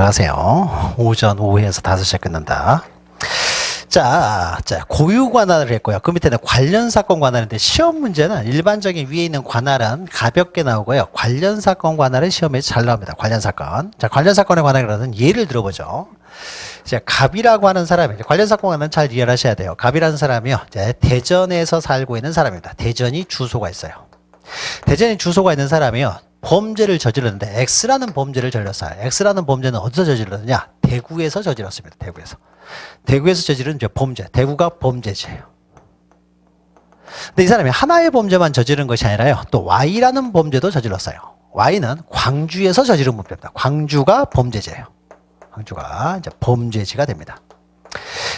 안녕하세요. 오전 오후에서 5시에 끝난다. 자, 고유 관할을 했고요. 그 밑에는 관련 사건 관할인데 시험 문제는 일반적인 위에 있는 관할은 가볍게 나오고요. 관련 사건 관할은 시험에 잘 나옵니다. 관련 사건. 자, 관련 사건의 관할이라는 예를 들어보죠. 자, 갑이라고 하는 사람이 관련 사건 관할은 잘 이해하셔야 돼요. 갑이라는 사람이요. 이제 대전에서 살고 있는 사람입니다. 대전이 주소가 있어요. 대전이 주소가 있는 사람이요. 범죄를 저질렀는데 X라는 범죄를 저질렀어요. X라는 범죄는 어디서 저질렀느냐? 대구에서 저질렀습니다. 대구에서 저지른 범죄. 대구가 범죄지예요. 근데 이 사람이 하나의 범죄만 저지른 것이 아니라요. 또 Y라는 범죄도 저질렀어요. Y는 광주에서 저지른 범죄입니다. 광주가 범죄지예요. 광주가 이제 범죄지가 됩니다.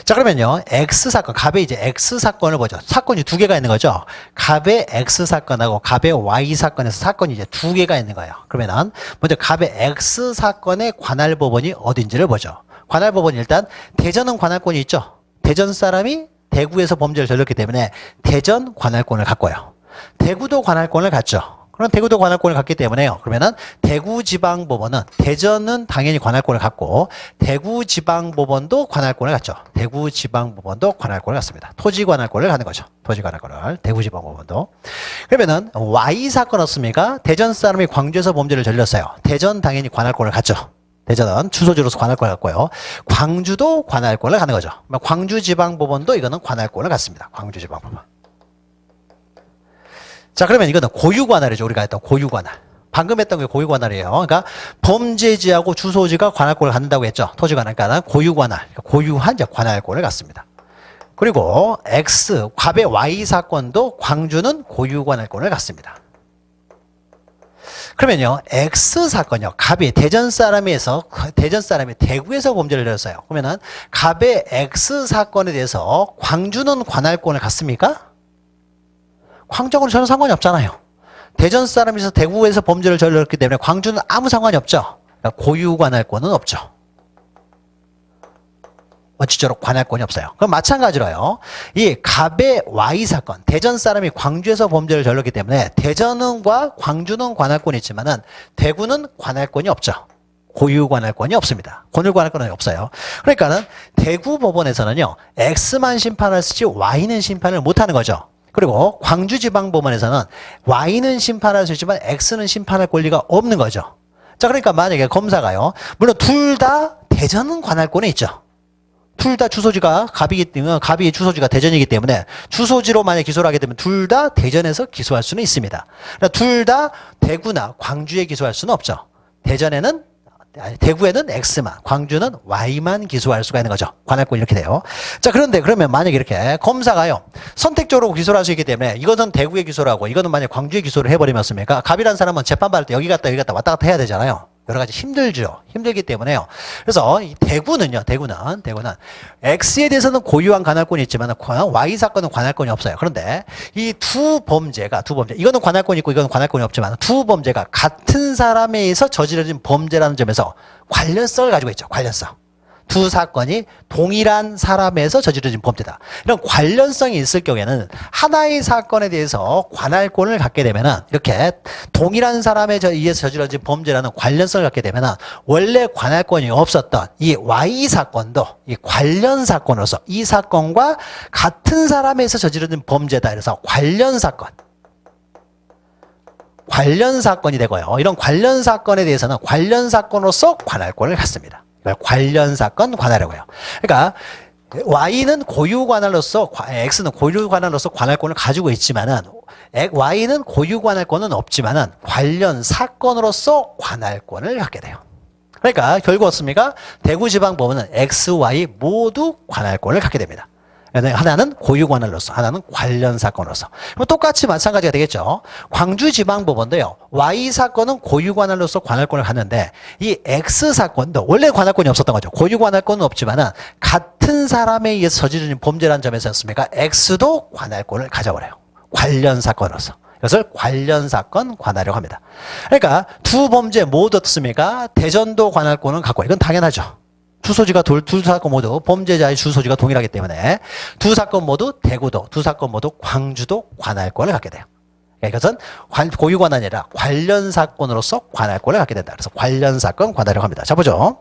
자, 그러면요. X 사건, 갑의 이제 X 사건을 보죠. 사건이 두 개가 있는 거죠. 갑의 X 사건하고 갑의 Y 사건에서 사건이 이제 두 개가 있는 거예요. 그러면은 먼저 갑의 X 사건의 관할 법원이 어딘지를 보죠. 관할 법원이 일단 대전은 관할권이 있죠. 대전 사람이 대구에서 범죄를 저질렀기 때문에 대전 관할권을 갖고요. 대구도 관할권을 갖죠. 그럼 대구도 관할권을 갖기 때문에요. 그러면은 대구지방법원은 대전은 당연히 관할권을 갖고 대구지방법원도 관할권을 갖죠. 대구지방법원도 관할권을 갖습니다. 토지관할권을 갖는 거죠. 토지관할권을 대구지방법원도. 그러면은 Y 사건 없습니까? 대전 사람이 광주에서 범죄를 저질렀어요. 대전 당연히 관할권을 갖죠. 대전은 주소지로서 관할권을 갖고요. 광주도 관할권을 갖는 거죠. 광주지방법원도 이거는 관할권을 갖습니다. 광주지방법원. 자, 그러면 이거는 고유관할이죠. 우리가 했던 고유관할. 방금 했던 게 고유관할이에요. 그러니까 범죄지하고 주소지가 관할권을 갖는다고 했죠. 토지관할. 그러니까 고유관할. 고유한 관할권을 갖습니다. 그리고 X, 갑의 Y 사건도 광주는 고유관할권을 갖습니다. 그러면요, X 사건이요. 갑이 대전 사람이 대구에서 범죄를 저질렀어요. 그러면은 갑의 X 사건에 대해서 광주는 관할권을 갖습니까? 광주하고는 전혀 상관이 없잖아요. 대전 사람이서 대구에서 범죄를 저질렀기 때문에 광주는 아무 상관이 없죠. 그러니까 고유 관할권은 없죠. 원칙적으로 관할권이 없어요. 그럼 마찬가지로요. 이 갑의 Y 사건, 대전 사람이 광주에서 범죄를 저질렀기 때문에 대전과 광주는 관할권이 있지만은 대구는 관할권이 없죠. 고유 관할권이 없습니다. 고유 관할권은 없어요. 그러니까는 대구 법원에서는요, X만 심판할 수 있지 Y는 심판을 못하는 거죠. 그리고 광주지방법원에서는 Y는 심판할 수 있지만 X는 심판할 권리가 없는 거죠. 자, 그러니까 만약에 검사가요, 물론 둘 다 대전은 관할권에 있죠. 둘 다 주소지가 갑이기 때문에, 갑이 주소지가 대전이기 때문에 주소지로 만약 기소를 하게 되면 둘 다 대전에서 기소할 수는 있습니다. 그러니까 둘 다 대구나 광주에 기소할 수는 없죠. 대구에는 X만, 광주는 Y만 기소할 수가 있는 거죠. 관할권 이렇게 돼요. 자, 그런데 그러면 만약에 이렇게 검사가요, 선택적으로 기소를 할 수 있기 때문에 이것은 대구에 기소를 하고 이거는 만약 광주에 기소를 해버리면 습니까? 갑이라는 사람은 재판받을 때 여기 갔다 왔다 갔다 해야 되잖아요. 여러 가지 힘들죠. 힘들기 때문에요. 그래서 이 대구는 X에 대해서는 고유한 관할권이 있지만 Y 사건은 관할권이 없어요. 그런데 이 두 범죄, 이거는 관할권이 있고 이거는 관할권이 없지만 두 범죄가 같은 사람에 의해서 저지러진 범죄라는 점에서 관련성을 가지고 있죠. 관련성. 두 사건이 동일한 사람에서 저지러진 범죄다. 이런 관련성이 있을 경우에는 하나의 사건에 대해서 관할권을 갖게 되면은 이렇게 동일한 사람에 의해서 저지러진 범죄라는 관련성을 갖게 되면은 원래 관할권이 없었던 이 Y 사건도 이 관련 사건으로서 이 사건과 같은 사람에 의해서 저지러진 범죄다. 그래서 관련 사건이 되고요. 이런 관련 사건에 대해서는 관련 사건으로서 관할권을 갖습니다. 관련 사건 관할이라고요. 그러니까 Y는 고유 관할로서, X는 고유 관할로서 관할권을 가지고 있지만은 Y는 고유 관할권은 없지만은 관련 사건으로서 관할권을 갖게 돼요. 그러니까 결국 어떻습니까? 대구지방법원은 X, Y 모두 관할권을 갖게 됩니다. 하나는 고유 관할로서, 하나는 관련 사건으로서. 그럼 똑같이 마찬가지가 되겠죠. 광주지방법원도요, Y 사건은 고유 관할로서 관할권을 갖는데 이 X 사건도 원래 관할권이 없었던 거죠. 고유 관할권은 없지만은 같은 사람에 의해서 저지른 범죄라는 점에서였습니까? X도 관할권을 가져버려요. 관련 사건으로서. 이것을 관련 사건 관할이라고 합니다. 그러니까 두 범죄 모두 어떻습니까? 대전도 관할권을 갖고, 이건 당연하죠. 주소지가 두 사건 모두 범죄자의 주소지가 동일하기 때문에 두 사건 모두 대구도, 두 사건 모두 광주도 관할권을 갖게 돼요. 이것은 고유관할이 아니라 관련 사건으로서 관할권을 갖게 된다. 그래서 관련 사건 관할이라고 합니다. 자, 보죠.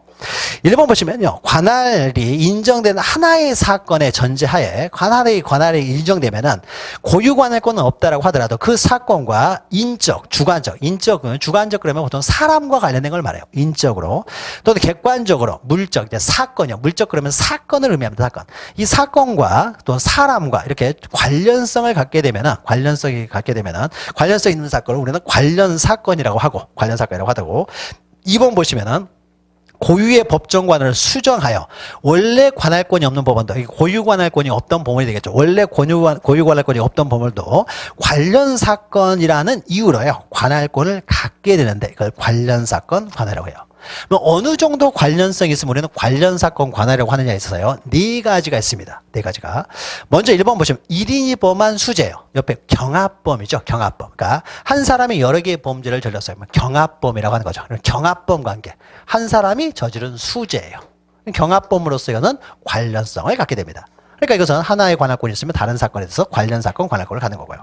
1번 보시면요. 관할이 인정되는 하나의 사건의 전제하에 관할이 인정되면은 고유 관할권은 없다라고 하더라도 그 사건과 주관적 그러면 보통 사람과 관련된 걸 말해요. 인적으로. 또는 객관적으로, 물적, 이제 사건이요. 물적 그러면 사건을 의미합니다. 사건. 이 사건과 또 사람과 이렇게 관련성이 갖게 되면은 관련성 있는 사건을 우리는 관련 사건이라고 하고 2번 보시면은 고유의 법정관을 수정하여 원래 관할권이 없는 법원도 고유 관할권이 없던 법원이 되겠죠. 원래 고유 관할권이 없던 법원도 관련 사건이라는 이유로요. 관할권을 갖게 되는데 그걸 관련 사건 관할이라고 해요. 어느 정도 관련성이 있으면 우리는 관련 사건 관할이라고 하느냐에 있어서요. 네 가지가 있습니다. 네 가지가. 먼저 1번 보시면 1인이 범한 수재예요. 옆에 경합범이죠. 경합범. 그러니까 한 사람이 여러 개의 범죄를 저질렀어요. 경합범이라고 하는 거죠. 경합범 관계. 한 사람이 저지른 수재예요. 경합범으로서 이거는 관련성을 갖게 됩니다. 그러니까 이것은 하나의 관할권이 있으면 다른 사건에 대해서 관련 사건, 관할권을 갖는 거고요.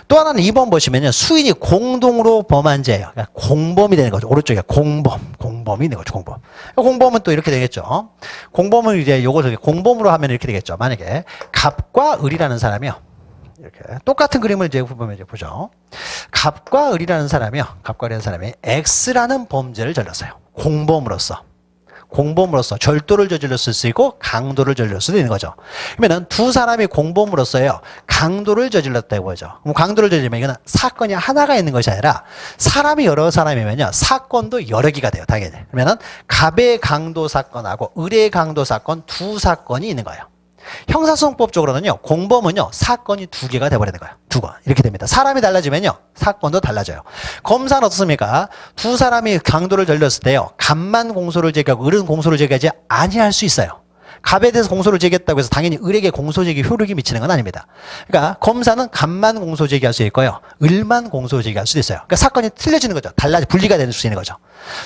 또 하나는 2번 보시면요. 수인이 공동으로 범한 죄예요. 그러니까 공범이 되는 거죠. 오른쪽에 공범이 있는 거죠. 공범은 또 이렇게 되겠죠. 공범은 이제 요것을 공범으로 하면 이렇게 되겠죠. 만약에 갑과 을이라는 사람이요. 이렇게 똑같은 그림을 이제 보면 이제 보죠. 갑과 을이라는 사람이 X라는 범죄를 저질렀어요. 공범으로서 절도를 저질렀을 수 있고 강도를 저질렀을 수도 있는 거죠. 그러면은 두 사람이 공범으로서요 강도를 저질렀다고 보죠. 그럼 강도를 저지르면 이거는 사건이 하나가 있는 것이 아니라 사람이 여러 사람이면요 사건도 여러 개가 돼요. 당연히. 그러면은 갑의 강도 사건하고 을의 강도 사건 두 사건이 있는 거예요. 형사소송법적으로는요 공범은요 사건이 두 개가 돼버리는 거예요. 두 건 이렇게 됩니다. 사람이 달라지면요 사건도 달라져요. 검사는 어떻습니까? 두 사람이 강도를 저질렀을 때요 갑만 공소를 제기하고 을은 공소를 제기하지 아니할 수 있어요. 갑에 대해서 공소를 제기했다고 해서 당연히 을에게 공소제기 효력이 미치는 건 아닙니다. 그러니까 검사는 갑만 공소 제기할 수 있고요. 을만 공소 제기할 수도 있어요. 그러니까 사건이 틀려지는 거죠. 분리가 될 수 있는 거죠.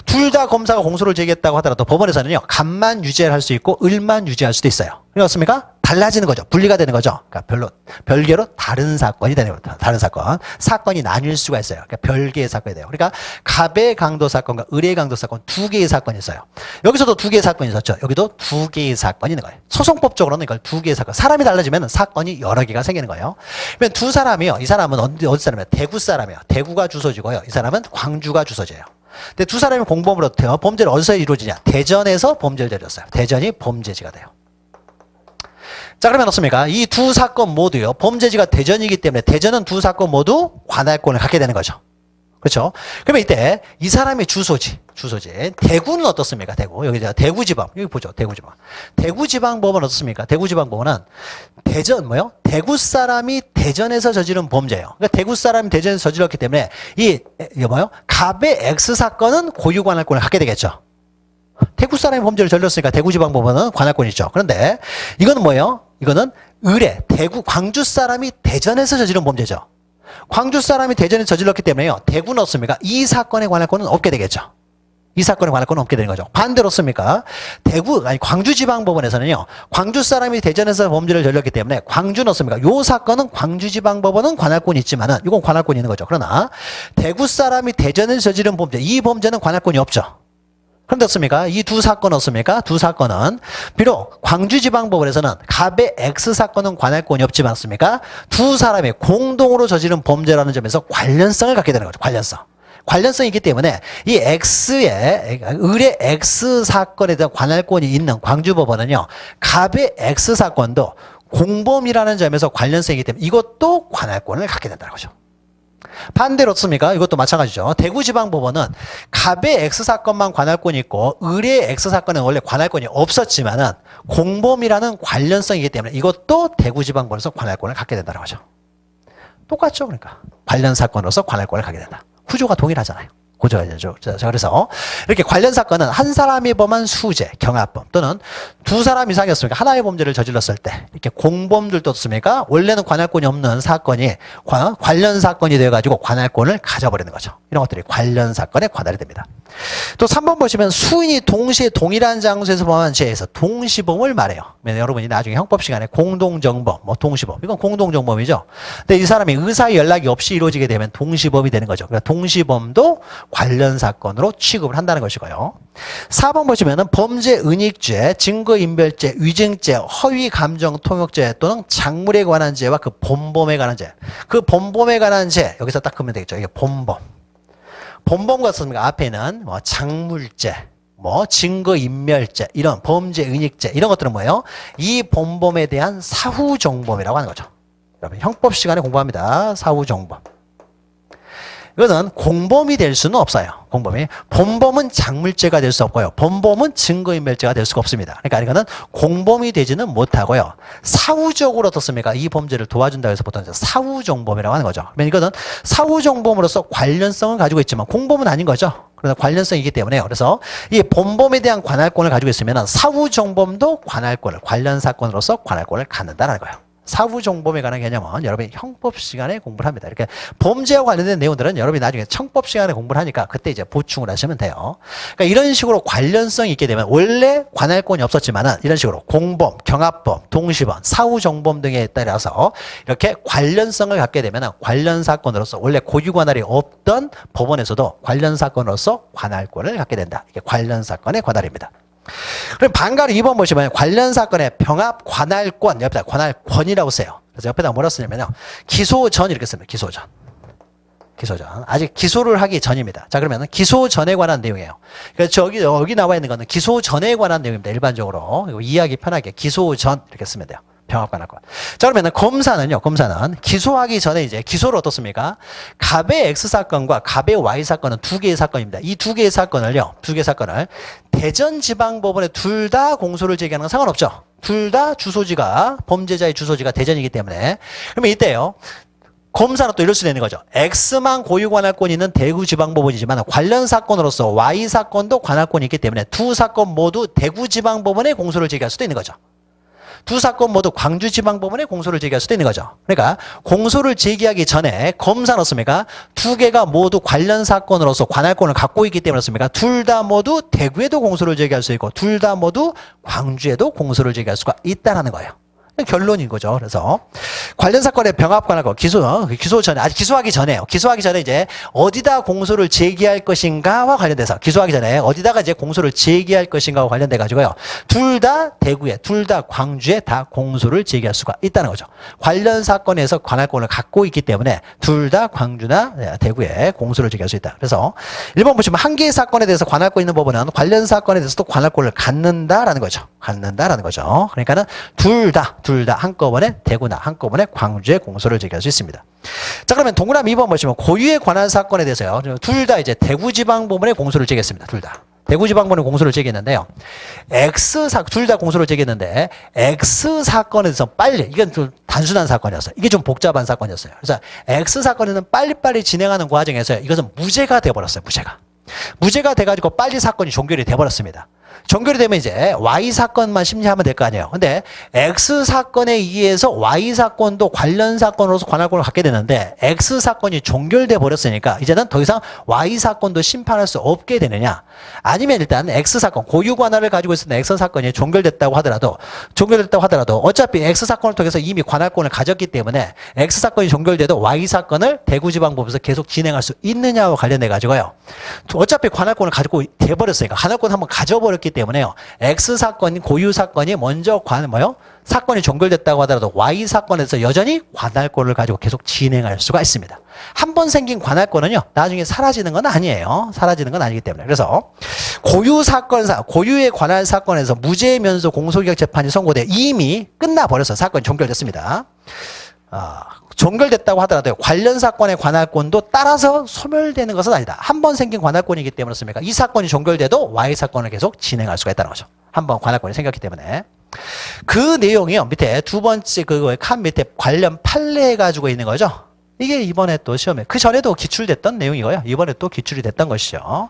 둘 다 검사가 공소를 제기했다고 하더라도 법원에서는요. 갑만 유죄를 할 수 있고 을만 유죄할 수도 있어요. 그렇습니까? 달라지는 거죠. 분리가 되는 거죠. 그러니까 별개로 다른 사건이 되는 거죠. 다른 사건. 사건이 나뉠 수가 있어요. 그러니까 별개의 사건이 돼요. 그러니까 갑의 강도 사건과 을의 강도 사건 두 개의 사건이 있어요. 여기서도 두 개의 사건이 있었죠. 여기도 두 개의 사건이 있는 거예요. 소송법적으로는 이걸 두 개의 사건. 사람이 달라지면 사건이 여러 개가 생기는 거예요. 그러면 두 사람이요. 이 사람은 어디 사람이에요? 대구 사람이에요. 대구가 주소지고요. 이 사람은 광주가 주소지예요. 근데 두 사람이 공범으로 돼요. 범죄를 어디서 이루어지냐? 대전에서 범죄를 저질렀어요. 대전이 범죄지가 돼요. 자, 그러면 어떻습니까? 이 두 사건 모두요. 범죄지가 대전이기 때문에 대전은 두 사건 모두 관할권을 갖게 되는 거죠. 그렇죠? 그러면 이때 이 사람의 주소지. 대구는 어떻습니까? 대구. 여기 대구지방. 여기 보죠. 대구지방. 대구지방법은 어떻습니까? 대구지방법은 대구 사람이 대전에서 저지른 범죄예요. 그러니까 대구 사람이 대전에서 저질렀기 때문에 갑의 X 사건은 고유 관할권을 갖게 되겠죠. 대구 사람이 범죄를 저질렀으니까 대구지방법원은 관할권이 있죠. 그런데 이거는 뭐예요? 이거는 광주 사람이 대전에서 저지른 범죄죠. 광주 사람이 대전에서 저질렀기 때문에요. 대구는 없습니까? 이 사건의 관할권은 없게 되겠죠. 이 사건의 관할권은 없게 되는 거죠. 반대로 없습니까? 광주지방법원에서는요. 광주 사람이 대전에서 범죄를 저질렀기 때문에 광주는 없습니까? 요 사건은 광주지방법원은 관할권이 있지만은 이건 관할권이 있는 거죠. 그러나 대구 사람이 대전에서 저지른 범죄, 이 범죄는 관할권이 없죠. 그런데 어떻습니까? 이 두 사건 어떻습니까? 두 사건은 비록 광주지방법원에서는 갑의 X 사건은 관할권이 없지만 어떻습니까? 두 사람이 공동으로 저지른 범죄라는 점에서 관련성을 갖게 되는 거죠. 관련성이 있기 때문에 이 을의 X 사건에 대한 관할권이 있는 광주법원은요. 갑의 X 사건도 공범이라는 점에서 관련성이기 때문에 이것도 관할권을 갖게 된다는 거죠. 반대로 어떻습니까? 이것도 마찬가지죠. 대구지방법원은 갑의 X 사건만 관할권이 있고 을의 X 사건은 원래 관할권이 없었지만은 공범이라는 관련성이기 때문에 이것도 대구지방법원에서 관할권을 갖게 된다는 거죠. 똑같죠, 그러니까 관련 사건으로서 관할권을 갖게 된다. 구조가 동일하잖아요. 고조해야죠. 자, 그래서 이렇게 관련 사건은 한 사람이 범한 수재, 경합범 또는 두 사람 이상이었습니까? 하나의 범죄를 저질렀을 때 이렇게 공범들도 없습니까? 원래는 관할권이 없는 사건이 관련 사건이 되어가지고 관할권을 가져버리는 거죠. 이런 것들이 관련 사건의 관할이 됩니다. 또 3번 보시면 수인이 동시에 동일한 장소에서 범한 죄에서 동시범을 말해요. 여러분이 나중에 형법 시간에 공동정범, 동시범 이건 공동정범이죠. 근데 이 사람이 의사의 연락이 없이 이루어지게 되면 동시범이 되는 거죠. 그러니까 동시범도 관련 사건으로 취급을 한다는 것이고요. 4번 보시면은 범죄 은닉죄, 증거인멸죄, 위증죄, 허위감정통역죄 또는 작물에 관한 죄와 그 본범에 관한 죄. 그 본범에 관한 죄 여기서 딱 보면 되겠죠. 이게 본범. 본범 같습니까? 앞에는 뭐 작물죄, 뭐 증거인멸죄, 이런 범죄 은닉죄 이런 것들은 뭐예요? 이 본범에 대한 사후정범이라고 하는 거죠. 여러분 형법 시간에 공부합니다. 사후정범. 이거는 공범이 될 수는 없어요. 공범이. 본범은 작물죄가 될 수 없고요. 본범은 증거인멸죄가 될 수가 없습니다. 그러니까 이거는 공범이 되지는 못하고요. 사후적으로 어떻습니까? 이 범죄를 도와준다고 해서 보통 사후정범이라고 하는 거죠. 그러면 이거는 사후정범으로서 관련성을 가지고 있지만 공범은 아닌 거죠. 그래서 관련성이기 때문에요. 그래서 이 본범에 대한 관할권을 가지고 있으면 사후정범도 관할권을, 관련 사건으로서 관할권을 갖는다는 거예요. 사후정범에 관한 개념은 여러분이 형법 시간에 공부를 합니다. 이렇게 범죄와 관련된 내용들은 여러분이 나중에 형법 시간에 공부를 하니까 그때 이제 보충을 하시면 돼요. 그러니까 이런 식으로 관련성이 있게 되면 원래 관할권이 없었지만은 이런 식으로 공범, 경합범, 동시범, 사후정범 등에 따라서 이렇게 관련성을 갖게 되면 관련 사건으로서 원래 고유 관할이 없던 법원에서도 관련 사건으로서 관할권을 갖게 된다. 이게 관련 사건의 관할입니다. 그럼 반가로 2번 보시면 관련 사건의 병합 관할권, 옆에다 관할권이라고 써요. 그래서 옆에다 뭐라 쓰냐면요. 기소 전 이렇게 씁니다. 기소 전. 기소 전. 아직 기소를 하기 전입니다. 자, 그러면 기소 전에 관한 내용이에요. 그래서 여기 나와 있는 거는 기소 전에 관한 내용입니다. 일반적으로. 이해하기 편하게 기소 전 이렇게 쓰면 돼요. 병합관할권. 자, 그러면 검사는 기소하기 전에 이제 기소를 어떻습니까? 갑의 X사건과 갑의 Y사건은 두 개의 사건입니다. 이 두 개의 사건을 대전지방법원에 둘 다 공소를 제기하는 건 상관없죠. 둘 다 범죄자의 주소지가 대전이기 때문에. 그러면 이때요. 검사는 또 이럴 수도 있는 거죠. X만 고유 관할권이 있는 대구지방법원이지만 관련 사건으로서 Y사건도 관할권이 있기 때문에 두 사건 모두 대구지방법원에 공소를 제기할 수도 있는 거죠. 두 사건 모두 광주지방법원에 공소를 제기할 수도 있는 거죠. 그러니까 공소를 제기하기 전에 검사는 어떻습니까? 두 개가 모두 관련 사건으로서 관할권을 갖고 있기 때문에 어떻습니까? 둘 다 모두 대구에도 공소를 제기할 수 있고 둘 다 모두 광주에도 공소를 제기할 수가 있다는 거예요. 결론인 거죠. 그래서 관련 사건의 병합관할권 기소 전에 아직 기소하기 전에요. 기소하기 전에 이제 어디다 공소를 제기할 것인가와 관련돼서 기소하기 전에 어디다가 이제 공소를 제기할 것인가와 관련돼 가지고요. 둘 다 대구에, 둘 다 광주에 다 공소를 제기할 수가 있다는 거죠. 관련 사건에서 관할권을 갖고 있기 때문에 둘 다 광주나 대구에 공소를 제기할 수 있다. 그래서 1번 보시면 한 개의 사건에 대해서 관할권 있는 법원은 관련 사건에 대해서도 관할권을 갖는다라는 거죠. 그러니까는 둘 다 한꺼번에 대구나 한꺼번에 광주에 공소를 제기할 수 있습니다. 자, 그러면 동그라미 2번 보시면 고유의 관할 사건에 대해서요. 둘 다 이제 대구지방법원에 공소를 제기했습니다. 둘 다. 대구지방법원에 공소를 제기했는데요. 둘 다 공소를 제기했는데 X사건에 대해서 이건 좀 단순한 사건이었어요. 이게 좀 복잡한 사건이었어요. 그래서 X사건에는 빨리빨리 진행하는 과정에서 이것은 무죄가 돼버렸어요. 무죄가 돼가지고 빨리 사건이 종결이 돼버렸습니다. 종결이 되면 이제 Y사건만 심리하면 될 거 아니에요. 근데 X사건에 의해서 Y사건도 관련 사건으로서 관할권을 갖게 되는데 X사건이 종결돼 버렸으니까 이제는 더 이상 Y사건도 심판할 수 없게 되느냐. 아니면 일단 X사건, 고유 관할을 가지고 있었던 X사건이 종결됐다고 하더라도 어차피 X사건을 통해서 이미 관할권을 가졌기 때문에 X사건이 종결돼도 Y사건을 대구지방법에서 계속 진행할 수 있느냐와 관련돼 가지고요. 어차피 관할권을 가지고 돼버렸으니까 관할권 한번 가져버렸기 때문에요. X사건, 고유 사건이 먼저 사건이 종결됐다고 하더라도 Y사건에서 여전히 관할권을 가지고 계속 진행할 수가 있습니다. 한 번 생긴 관할권은요, 나중에 사라지는 건 아니에요. 사라지는 건 아니기 때문에. 그래서 고유의 관할 사건에서 무죄 면소 공소기각 재판이 선고돼 이미 끝나버려서 사건이 종결됐습니다. 종결됐다고 하더라도 관련 사건의 관할권도 따라서 소멸되는 것은 아니다. 한 번 생긴 관할권이기 때문에 그렇습니까? 이 사건이 종결돼도 Y사건을 계속 진행할 수가 있다는 거죠. 한 번 관할권이 생겼기 때문에. 그 내용이요. 밑에 두 번째 칸 밑에 관련 판례 가지고 있는 거죠. 이게 이번에 또 시험에 그 전에도 기출됐던 내용이고요. 이번에 또 기출이 됐던 것이죠.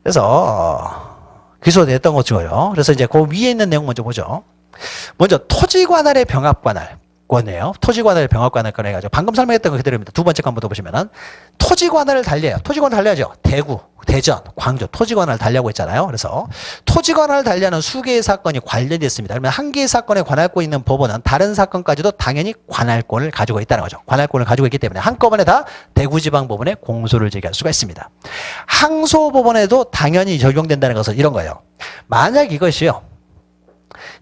그래서 기소됐던 것이고요. 그래서 이제 그 위에 있는 내용 먼저 보죠. 먼저 토지관할의 병합관할. 권이에요. 토지관할 병합관할 권 해가지고 방금 설명했던 거 그대로입니다. 두 번째 건부터 보시면은 토지관할을 달려요. 토지관을 달려야죠. 대구, 대전, 광주 토지관할을 달려고 했잖아요. 그래서 토지관할을 달려는 수개의 사건이 관련이 있습니다. 그러면 한 개의 사건에 관할권 있는 법원은 다른 사건까지도 당연히 관할권을 가지고 있다는 거죠. 관할권을 가지고 있기 때문에 한꺼번에 다 대구지방법원에 공소를 제기할 수가 있습니다. 항소법원에도 당연히 적용된다는 것은 이런 거예요. 만약 이것이요.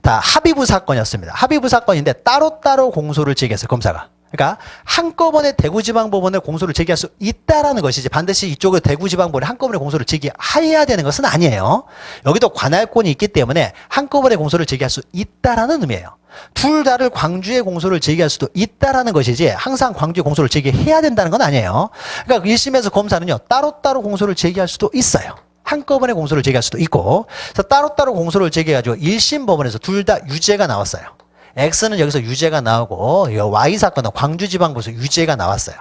다 합의부 사건이었습니다. 합의부 사건인데 따로따로 공소를 제기했어요. 검사가. 그러니까 한꺼번에 대구지방법원에 공소를 제기할 수 있다라는 것이지 반드시 이쪽을 대구지방법원에 한꺼번에 공소를 제기해야 되는 것은 아니에요. 여기도 관할권이 있기 때문에 한꺼번에 공소를 제기할 수 있다라는 의미예요. 둘 다를 광주에 공소를 제기할 수도 있다라는 것이지 항상 광주에 공소를 제기해야 된다는 건 아니에요. 그러니까 1심에서 검사는요. 따로따로 공소를 제기할 수도 있어요. 한꺼번에 공소를 제기할 수도 있고 그래서 따로따로 공소를 제기해가지고 1심 법원에서 둘 다 유죄가 나왔어요. X는 여기서 유죄가 나오고 Y 사건은 광주지방법에서 유죄가 나왔어요.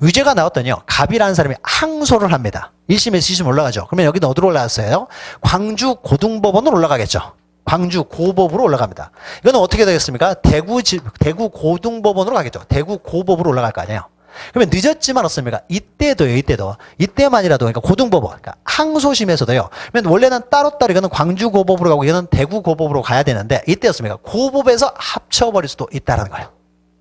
유죄가 나왔더니요. 갑이라는 사람이 항소를 합니다. 1심에서 2심 올라가죠. 그러면 여기는 어디로 올라갔어요? 광주고등법원으로 올라가겠죠. 광주고법으로 올라갑니다. 이거는 어떻게 되겠습니까? 대구고등법원으로 가겠죠. 대구고법으로 올라갈 거 아니에요. 그러면 늦었지만 어떻습니까? 이때만이라도 그러니까 고등법원, 그러니까 항소심에서도요. 그러면 원래는 따로따로 이거는 광주고법으로 가고 이거는 대구고법으로 가야 되는데 이때였습니까? 고법에서 합쳐버릴 수도 있다는 거예요.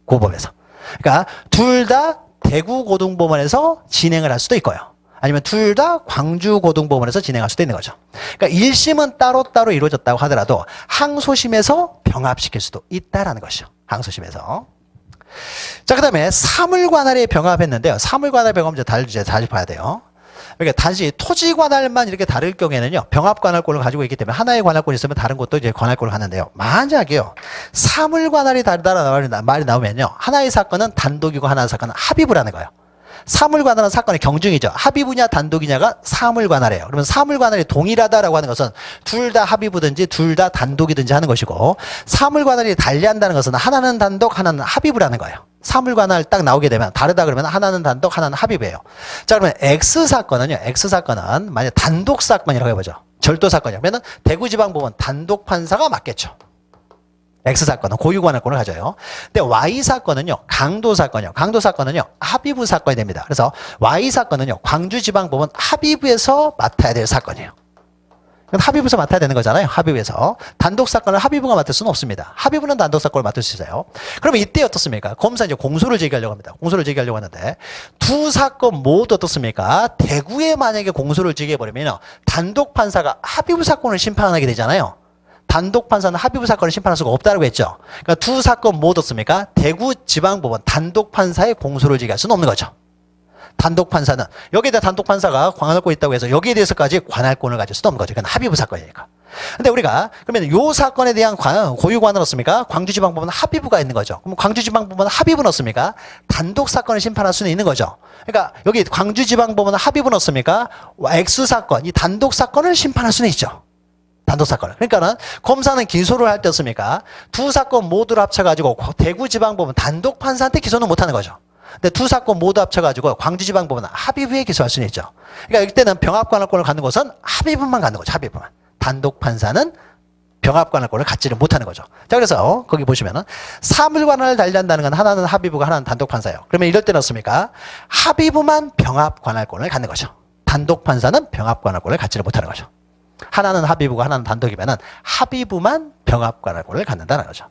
고법에서. 그러니까 둘 다 대구고등법원에서 진행을 할 수도 있고요. 아니면 둘 다 광주고등법원에서 진행할 수도 있는 거죠. 그러니까 1심은 따로따로 이루어졌다고 하더라도 항소심에서 병합시킬 수도 있다는 것이죠. 항소심에서. 자, 그 다음에 사물관할에 병합했는데요. 사물관할 병합은 다시 봐야 돼요. 그러니까 단지 토지관할만 이렇게 다를 경우에는요. 병합관할권을 가지고 있기 때문에 하나의 관할권이 있으면 다른 것도 이제 관할권을 하는데요. 만약에요. 사물관할이 다르다는 말이 나오면요. 하나의 사건은 단독이고 하나의 사건은 합의부라는 거예요. 사물관할은 사건의 경중이죠. 합의부냐 단독이냐가 사물관할이에요. 그러면 사물관할이 동일하다라고 하는 것은 둘 다 합의부든지 둘 다 단독이든지 하는 것이고 사물관할이 달리한다는 것은 하나는 단독 하나는 합의부라는 거예요. 사물관할 딱 나오게 되면 다르다 그러면 하나는 단독 하나는 합의부예요. 자, 그러면 X사건은요. X사건은 만약 단독 사건이라고 해보죠. 절도 사건이요. 그러면 대구지방법원 단독 판사가 맞겠죠. X사건은 고유관할권을 가져요. 근데 Y사건은요, 강도사건이요. 강도사건은요, 합의부 사건이 됩니다. 그래서 Y사건은요, 광주지방법원 합의부에서 맡아야 될 사건이에요. 합의부에서 맡아야 되는 거잖아요. 합의부에서. 단독사건을 합의부가 맡을 수는 없습니다. 합의부는 단독사건을 맡을 수 있어요. 그러면 이때 어떻습니까? 검사 이제 공소를 제기하려고 합니다. 공소를 제기하려고 하는데, 두 사건 모두 어떻습니까? 대구에 만약에 공소를 제기해버리면 단독 판사가 합의부 사건을 심판하게 되잖아요. 단독 판사는 합의부 사건을 심판할 수가 없다고 했죠. 그러니까 두 사건 모두 어떻습니까? 대구지방법원 단독 판사의 공소를 제기할 수는 없는 거죠. 단독 판사는 여기에 대해 단독 판사가 관할권이 있다고 해서 여기에 대해서까지 관할권을 가질 수도 없는 거죠. 이건 합의부 사건이니까. 근데 우리가 그러면 요 사건에 대한 고유관은 어떻습니까? 광주지방법원은 합의부가 있는 거죠. 그럼 광주지방법원은 합의부는 어떻습니까? 단독 사건을 심판할 수는 있는 거죠. 그러니까 여기 광주지방법원은 합의부는 어떻습니까? X 사건, 이 단독 사건을 심판할 수는 있죠. 단독 사건을. 그러니까는 검사는 기소를 할 때 어떻습니까? 두 사건 모두를 합쳐가지고 대구지방법원 단독 판사한테 기소는 못하는 거죠. 근데 두 사건 모두 합쳐가지고 광주지방법원은 합의부에 기소할 수는 있죠. 그러니까 이때는 병합관할권을 갖는 것은 합의부만 갖는 거죠. 합의부만. 단독 판사는 병합관할권을 갖지를 못하는 거죠. 자, 그래서 거기 보시면은 사물관할을 달리한다는 건 하나는 합의부가 하나는 단독 판사예요. 그러면 이럴 때는 어떻습니까? 합의부만 병합관할권을 갖는 거죠. 단독 판사는 병합관할권을 갖지를 못하는 거죠. 하나는 합의부가 하나는 단독이면은 합의부만 병합관할권을 갖는다는 거죠.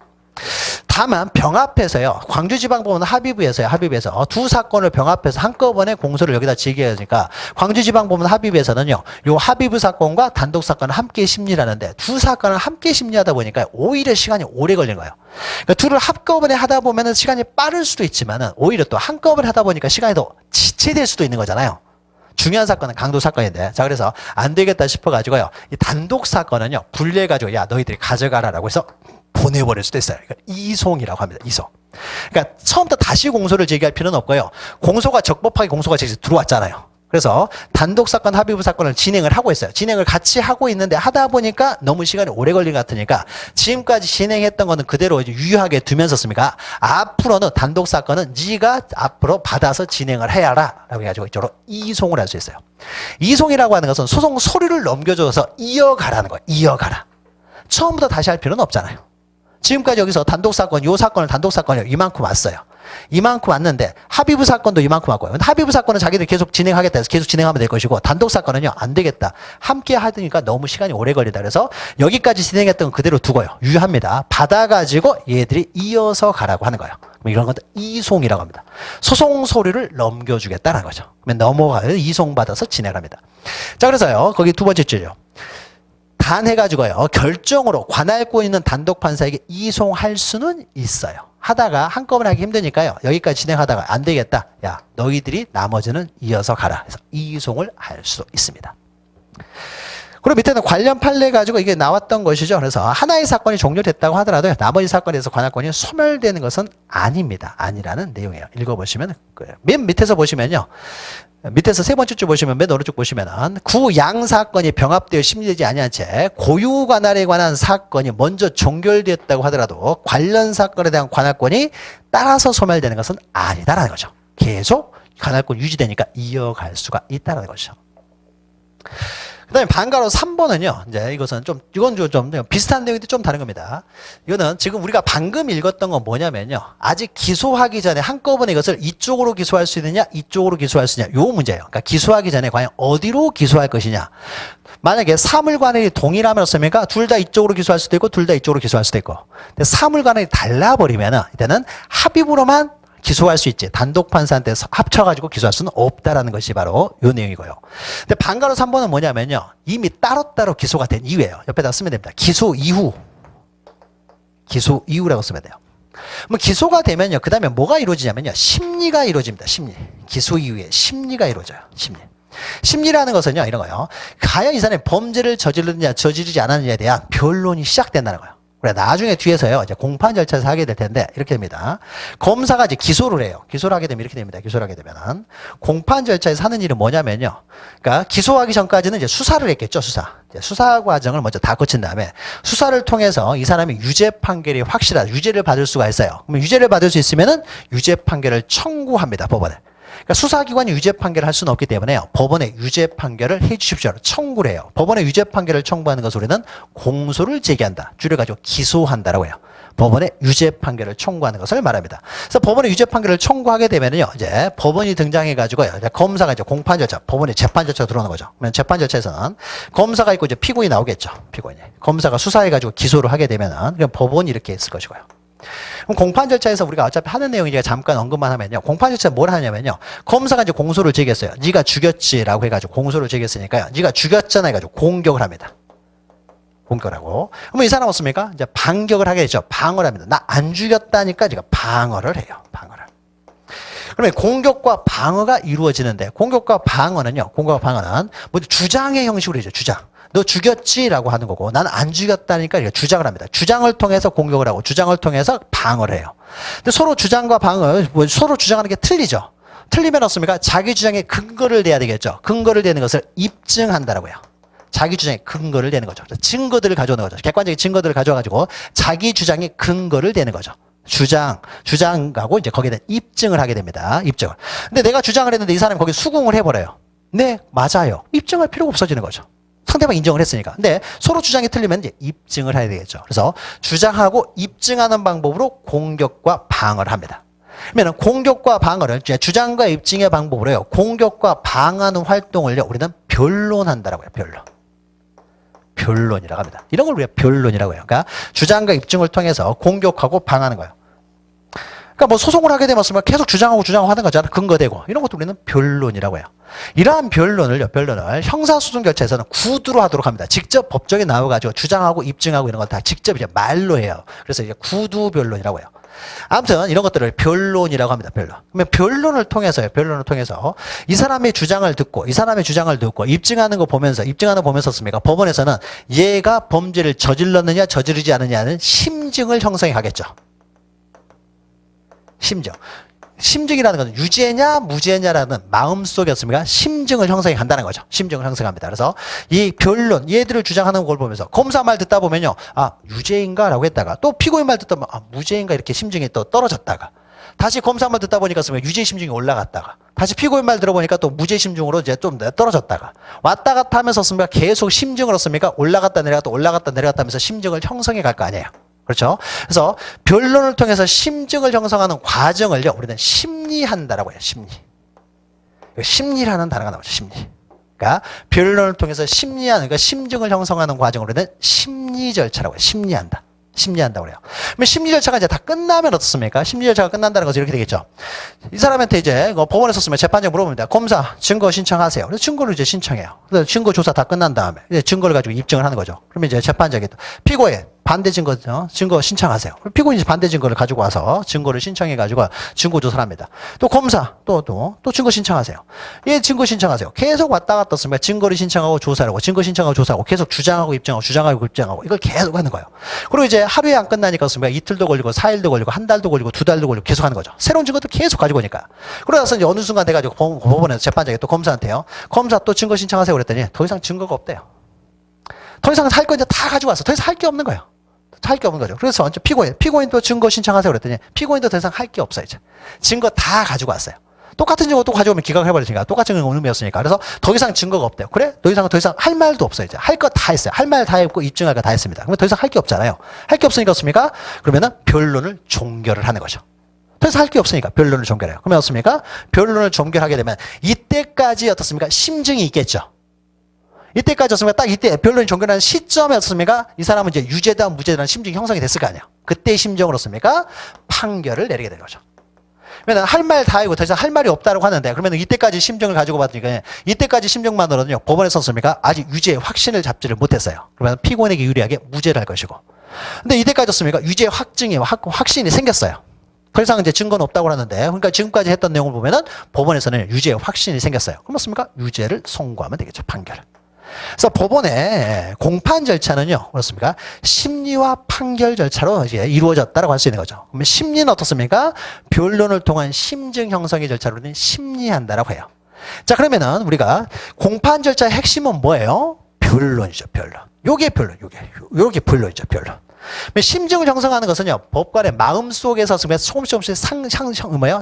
다만 병합해서요. 광주지방법원은 합의부에서 두 사건을 병합해서 한꺼번에 공소를 여기다 제기하니까 광주지방법원 합의부에서는요. 요 합의부 사건과 단독 사건을 함께 심리하는데 두 사건을 함께 심리하다 보니까 오히려 시간이 오래 걸린 거예요. 그러니까 둘을 한꺼번에 하다 보면은 시간이 빠를 수도 있지만은 오히려 또 한꺼번에 하다 보니까 시간이 더 지체될 수도 있는 거잖아요. 중요한 사건은 강도 사건인데, 자, 그래서 안 되겠다 싶어가지고요. 이 단독 사건은요, 분리해가지고, 야, 너희들이 가져가라라고 해서 보내버릴 수도 있어요. 그러니까 이송이라고 합니다. 이송. 그러니까 처음부터 다시 공소를 제기할 필요는 없고요. 공소가 적법하게 공소가 들어왔잖아요. 그래서 단독 사건, 합의부 사건을 진행을 하고 있어요. 진행을 같이 하고 있는데 하다 보니까 너무 시간이 오래 걸린 것 같으니까 지금까지 진행했던 거는 그대로 유효하게 두면서 씁니까? 앞으로는 단독 사건은 네가 앞으로 받아서 진행을 해야라 라고 해가지고 이쪽으로 이송을 할 수 있어요. 이송이라고 하는 것은 소송 서류를 넘겨줘서 이어가라는 거예요. 이어가라. 처음부터 다시 할 필요는 없잖아요. 지금까지 여기서 단독사건, 요 사건을 단독사건이요. 이만큼 왔어요. 이만큼 왔는데 합의부 사건도 이만큼 왔고요. 근데 합의부 사건은 자기들 계속 진행하겠다 해서 계속 진행하면 될 것이고 단독사건은요. 안 되겠다. 함께 하니까 너무 시간이 오래 걸린다. 그래서 여기까지 진행했던 건 그대로 두고요. 유효합니다. 받아가지고 얘들이 이어서 가라고 하는 거예요. 이런 것도 이송이라고 합니다. 소송 서류를 넘겨주겠다는 거죠. 그러면 넘어가요. 이송받아서 진행합니다. 자, 그래서요. 거기 두 번째 줄이요. 단 해가지고요. 결정으로 관할권 있는 단독 판사에게 이송할 수는 있어요. 하다가 한꺼번에 하기 힘드니까요. 여기까지 진행하다가 안 되겠다. 야, 너희들이 나머지는 이어서 가라. 그래서 이송을 할 수 있습니다. 그리고 밑에는 관련 판례 가지고 이게 나왔던 것이죠. 그래서 하나의 사건이 종료됐다고 하더라도 나머지 사건에서 관할권이 소멸되는 것은 아닙니다. 아니라는 내용이에요. 읽어보시면 맨 밑에서 보시면요. 밑에서 세 번째 줄 보시면 맨 오른쪽 보시면은 구양 사건이 병합되어 심리되지 아니한 채 고유 관할에 관한 사건이 먼저 종결됐다고 하더라도 관련 사건에 대한 관할권이 따라서 소멸되는 것은 아니다라는 거죠. 계속 관할권 유지되니까 이어갈 수가 있다는 거죠. 그 다음에 반가로 3번은요, 이제 이것은 이건 좀 비슷한 내용인데 좀 다른 겁니다. 이거는 지금 우리가 방금 읽었던 건 뭐냐면요. 아직 기소하기 전에 한꺼번에 이것을 이쪽으로 기소할 수 있느냐, 이쪽으로 기소할 수 있느냐, 요 문제예요. 그러니까 기소하기 전에 과연 어디로 기소할 것이냐. 만약에 사물관할이 동일하면 어떻습니까? 둘 다 이쪽으로 기소할 수도 있고, 둘 다 이쪽으로 기소할 수도 있고. 근데 사물관할이 달라버리면은, 이때는 합의부로만 기소할 수 있지 단독 판사한테 합쳐가지고 기소할 수는 없다라는 것이 바로 이 내용이고요. 근데 반가로 3번은 뭐냐면요. 이미 따로따로 기소가 된 이후예요. 옆에다 쓰면 됩니다. 기소 이후. 기소 이후라고 쓰면 돼요. 뭐 기소가 되면요. 그 다음에 뭐가 이루어지냐면요. 심리가 이루어집니다. 심리. 기소 이후에 심리가 이루어져요. 심리. 심리라는 것은요. 이런 거예요. 과연 이 사람이 범죄를 저지르느냐 저지르지 않았느냐에 대한 변론이 시작된다는 거예요. 그래, 나중에 뒤에서요, 이제 공판 절차에서 하게 될 텐데, 이렇게 됩니다. 검사가 이제 기소를 해요. 기소를 하게 되면 이렇게 됩니다. 기소를 하게 되면은. 공판 절차에서 하는 일은 뭐냐면요. 그러니까 기소하기 전까지는 이제 수사를 했겠죠, 수사. 이제 수사 과정을 먼저 다 거친 다음에 수사를 통해서 이 사람이 유죄 판결이 확실한, 유죄를 받을 수가 있어요. 그러면 유죄를 받을 수 있으면은 유죄 판결을 청구합니다, 법원에. 그러니까 수사기관이 유죄 판결을 할 수는 없기 때문에요. 법원에 유죄 판결을 해 주십시오. 청구를 해요. 법원에 유죄 판결을 청구하는 것을 우리는 공소를 제기한다. 줄여가지고 기소한다라고 해요. 법원에 유죄 판결을 청구하는 것을 말합니다. 그래서 법원에 유죄 판결을 청구하게 되면요. 이제 법원이 등장해가지고요. 이제 검사가 이제 공판 절차, 법원의 재판 절차가 들어오는 거죠. 그러면 재판 절차에서는 검사가 있고 이제 피고인이 나오겠죠. 피고인이. 검사가 수사해가지고 기소를 하게 되면은 그럼 법원이 이렇게 했을 것이고요. 그럼 공판 절차에서 우리가 어차피 하는 내용이 잠깐 언급만 하면요. 공판 절차에 뭘 하냐면요. 검사가 이제 공소를 제기했어요. 네가 죽였지라고 해가지고 공소를 제기했으니까요. 네가 죽였잖아 해가지고 공격을 합니다. 공격을 하고. 그러면 이 사람 어떻습니까? 이제 반격을 하게 되죠. 방어를 합니다. 나 안 죽였다니까 제가 방어를 해요. 방어를. 그러면 공격과 방어가 이루어지는데 공격과 방어는요. 공격과 방어는 뭐 주장의 형식으로 해죠. 주장. 너 죽였지라고 하는 거고 나는 안 죽였다니까 이렇게 주장을 합니다. 주장을 통해서 공격을 하고 주장을 통해서 방어를 해요. 근데 서로 주장과 방어, 서로 주장하는 게 틀리죠. 틀리면 어떻습니까? 자기 주장에 근거를 대야 되겠죠. 근거를 대는 것을 입증한다라고요. 자기 주장에 근거를 대는 거죠. 증거들을 가져오는 거죠. 객관적인 증거들을 가져와가지고 자기 주장에 근거를 대는 거죠. 주장하고 이제 거기에 대한 입증을 하게 됩니다. 입증을. 근데 내가 주장을 했는데 이 사람이 거기 수긍을 해버려요. 네, 맞아요. 입증할 필요가 없어지는 거죠. 상대방 인정을 했으니까. 근데 서로 주장이 틀리면 이제 입증을 해야 되겠죠. 그래서 주장하고 입증하는 방법으로 공격과 방어를 합니다. 그러면 공격과 방어를 주장과 입증의 방법으로요. 공격과 방어하는 활동을요. 우리는 변론한다라고요. 변론이라고 합니다. 이런 걸 우리가 변론이라고 해요. 그러니까 주장과 입증을 통해서 공격하고 방어하는 거예요. 그러니까 뭐 소송을 하게 되면 계속 주장하고 하는 거잖아. 근거되고. 이런 것도 우리는 변론이라고 해요. 이러한 변론을 형사소송 절차에서는 구두로 하도록 합니다. 직접 법정에 나와가지고 주장하고 입증하고 이런 걸 다 직접 이제 말로 해요. 그래서 이제 구두 변론이라고 해요. 아무튼 이런 것들을 변론이라고 합니다. 변론. 그러면 변론을 통해서 이 사람의 주장을 듣고 입증하는 거 보면서 씁니까? 법원에서는 얘가 범죄를 저질렀느냐 저지르지 않느냐는 심증을 형성해 가겠죠. 심증이라는 것은 유죄냐 무죄냐라는 마음속이었습니까? 심증을 형성해 간다는 거죠. 심증을 형성합니다. 그래서 이 변론, 얘들을 주장하는 걸 보면서 검사 말 듣다 보면요. 아, 유죄인가? 라고 했다가 또 피고인 말 듣다 보면 아, 무죄인가? 이렇게 심증이 또 떨어졌다가 다시 검사 말 듣다 보니까 유죄 심증이 올라갔다가 다시 피고인 말 들어보니까 또 무죄 심증으로 이제 좀 떨어졌다가 왔다 갔다 하면서 계속 심증을 얻습니까? 올라갔다 내려갔다 하면서 심증을 형성해 갈 거 아니에요. 그렇죠? 그래서 변론을 통해서 심증을 형성하는 과정을요, 우리는 심리한다라고 해요, 심리. 심리라는 단어가 나오죠, 심리. 그러니까 변론을 통해서 심리하는, 그러니까 심증을 형성하는 과정을 우리는 심리 절차라고 해요, 심리한다. 심리한다고 그래요. 그러면 심리 절차가 이제 다 끝나면 어떻습니까? 심리 절차가 끝난다는 것은 이렇게 되겠죠. 이 사람한테 이제 법원에 섰으면 재판장 물어봅니다. 검사, 증거 신청하세요. 그래서 증거를 이제 신청해요. 그래서 증거 조사 다 끝난 다음에 이제 증거를 가지고 입증을 하는 거죠. 그러면 이제 재판장이 또 피고인 반대 증거죠. 증거 신청하세요. 피고인이 반대 증거를 가지고 와서 증거를 신청해 가지고 증거 조사를 합니다. 또 검사 또 증거 신청하세요. 예, 증거 신청하세요. 계속 왔다 갔다 했으면 증거를 신청하고 조사를 하고 증거 신청하고 조사하고 계속 주장하고 입증하고 주장하고 입증하고 이걸 계속 하는 거예요. 그리고 이제 하루에 안 끝나니까 이틀도 걸리고 4일도 걸리고 한 달도 걸리고 2달도 걸리고 계속 하는 거죠. 새로운 증거도 계속 가지고 오니까. 그러고 나서 이제 어느 순간 돼가지고 법원에서 재판장이 또 검사한테요. 검사 또 증거 신청하세요. 그랬더니 더 이상 증거가 없대요. 더 이상 할 거 이제 다 가지고 왔어. 더 이상 할 게 없는 거예요. 할 게 없는 거죠. 그래서 피고인도 증거 신청하세요. 그랬더니 피고인도 더 이상 할 게 없어요. 이제 증거 다 가지고 왔어요. 똑같은 증거 또 가져오면 기각을 해버리니까 똑같은 의미였으니까. 그래서 더 이상 증거가 없대요. 그래? 더 이상 할 말도 없어요. 이제 할 거 다 했어요. 할 말 다 했고 입증할 거 다 했습니다. 그러면 더 이상 할 게 없잖아요. 할 게 없으니까 어떻습니까? 그러면은 변론을 종결을 하는 거죠. 더 이상 할 게 없으니까 변론을 종결해요. 그러면 어떻습니까? 변론을 종결하게 되면 이때까지 어떻습니까? 심증이 있겠죠. 이때까지 어떻습니까? 딱 이때 변론이 종결하는 시점에 어떻습니까? 이 사람은 이제 유죄다 무죄다는 심증이 형성이 됐을 거 아니에요. 그때의 심정으로 어떻습니까? 판결을 내리게 되는 거죠. 그러면 할 말 다 하고 더 이상 할 말이 없다고 하는데 그러면 이때까지 심정을 가지고 봤으니까 이때까지 심정만으로는요 법원에서 어떻습니까? 아직 유죄의 확신을 잡지를 못했어요. 그러면 피고인에게 유리하게 무죄를 할 것이고. 근데 이때까지 어떻습니까? 유죄 확증이 확신이 생겼어요. 더 이상 이제 증거는 없다고 하는데 그러니까 지금까지 했던 내용을 보면은 법원에서는 유죄의 확신이 생겼어요. 그럼 어떻습니까? 유죄를 선고하면 되겠죠. 판결을. 그래서 법원의 공판 절차는요, 그렇습니까? 심리와 판결 절차로 이제 이루어졌다고 할 수 있는 거죠. 그러면 심리는 어떻습니까? 변론을 통한 심증 형성의 절차로는 심리한다라고 해요. 자, 그러면은 우리가 공판 절차의 핵심은 뭐예요? 변론이죠, 변론. 요게 변론, 요게 변론이죠, 변론. 심증을 형성하는 것은요, 법관의 마음 속에서 조금씩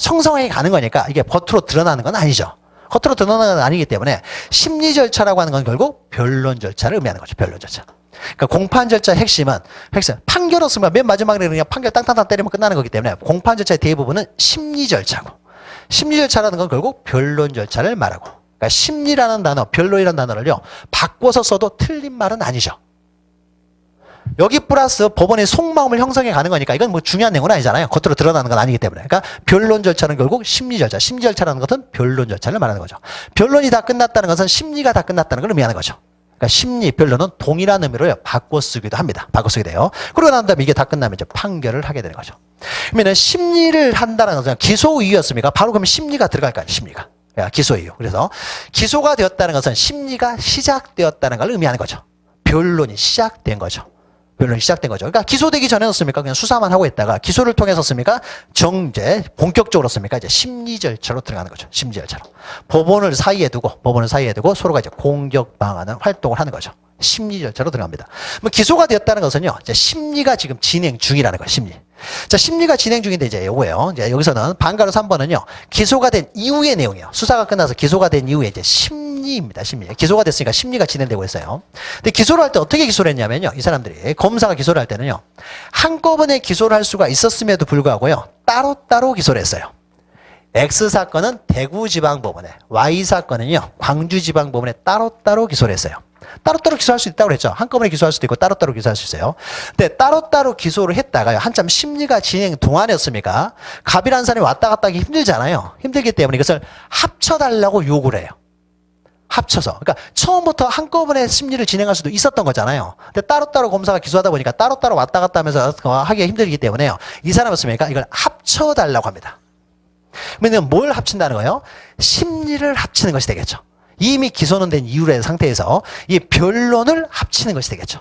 형성해 가는 거니까 이게 겉으로 드러나는 건 아니죠. 겉으로 드러나는 건 아니기 때문에 심리 절차라고 하는 건 결국 변론 절차를 의미하는 거죠. 변론 절차. 그러니까 공판 절차의 핵심 판결었으면 맨 마지막에 그냥 판결 땅땅땅 때리면 끝나는 거기 때문에 공판 절차의 대부분은 심리 절차고 심리 절차라는 건 결국 변론 절차를 말하고 그러니까 심리라는 단어, 변론이라는 단어를요 바꿔서 써도 틀린 말은 아니죠. 여기 플러스 법원의 속마음을 형성해 가는 거니까 이건 뭐 중요한 내용은 아니잖아요. 겉으로 드러나는 건 아니기 때문에. 그러니까 변론 절차는 결국 심리 절차. 심리 절차라는 것은 변론 절차를 말하는 거죠. 변론이 다 끝났다는 것은 심리가 다 끝났다는 걸 의미하는 거죠. 그러니까 심리, 변론은 동일한 의미로 바꿔 쓰기도 합니다. 바꿔 쓰게 돼요. 그러고 난 다음에 이게 다 끝나면 이제 판결을 하게 되는 거죠. 그러면 심리를 한다는 것은 기소 이유였습니까? 바로 그러면 심리가 들어갈 거 아니에요. 심리가. 기소 이유. 그래서 기소가 되었다는 것은 심리가 시작되었다는 걸 의미하는 거죠. 변론이 시작된 거죠. 변론이 시작된 거죠. 그러니까 기소되기 전에 었습니까? 그냥 수사만 하고 있다가 기소를 통해서 습니까? 본격적으로 습니까? 이제 심리 절차로 들어가는 거죠. 심리 절차로. 법원을 사이에 두고 서로가 이제 공격 방안을 활동을 하는 거죠. 심리 절차로 들어갑니다. 뭐 기소가 되었다는 것은요, 이제 심리가 지금 진행 중이라는 거예요. 심리. 자, 심리가 진행 중인데 이제 요거예요. 이제 여기서는 반가로 3번은요, 기소가 된 이후의 내용이에요. 수사가 끝나서 기소가 된 이후에 이제 심리입니다. 심리. 기소가 됐으니까 심리가 진행되고 있어요. 근데 기소를 할 때 어떻게 기소를 했냐면요, 이 사람들이 검사가 기소를 할 때는요, 한꺼번에 기소를 할 수가 있었음에도 불구하고요, 따로따로 기소를 했어요. X 사건은 대구지방법원에, Y 사건은요, 광주지방법원에 따로따로 기소를 했어요. 따로따로 기소할 수 있다고 그랬죠. 한꺼번에 기소할 수도 있고 따로따로 기소할 수 있어요. 근데 따로따로 기소를 했다가요, 한참 심리가 진행 동안이었습니까? 갑이라는 사람이 왔다 갔다 하기 힘들잖아요. 힘들기 때문에 이것을 합쳐달라고 요구를 해요. 합쳐서. 그러니까 처음부터 한꺼번에 심리를 진행할 수도 있었던 거잖아요. 근데 따로따로 검사가 기소하다 보니까 따로따로 왔다 갔다 하면서 하기가 힘들기 때문에요, 이 사람이었습니까? 이걸 합쳐달라고 합니다. 그러면 뭘 합친다는 거예요? 심리를 합치는 것이 되겠죠. 이미 기소는 된 이후의 상태에서 이 변론을 합치는 것이 되겠죠.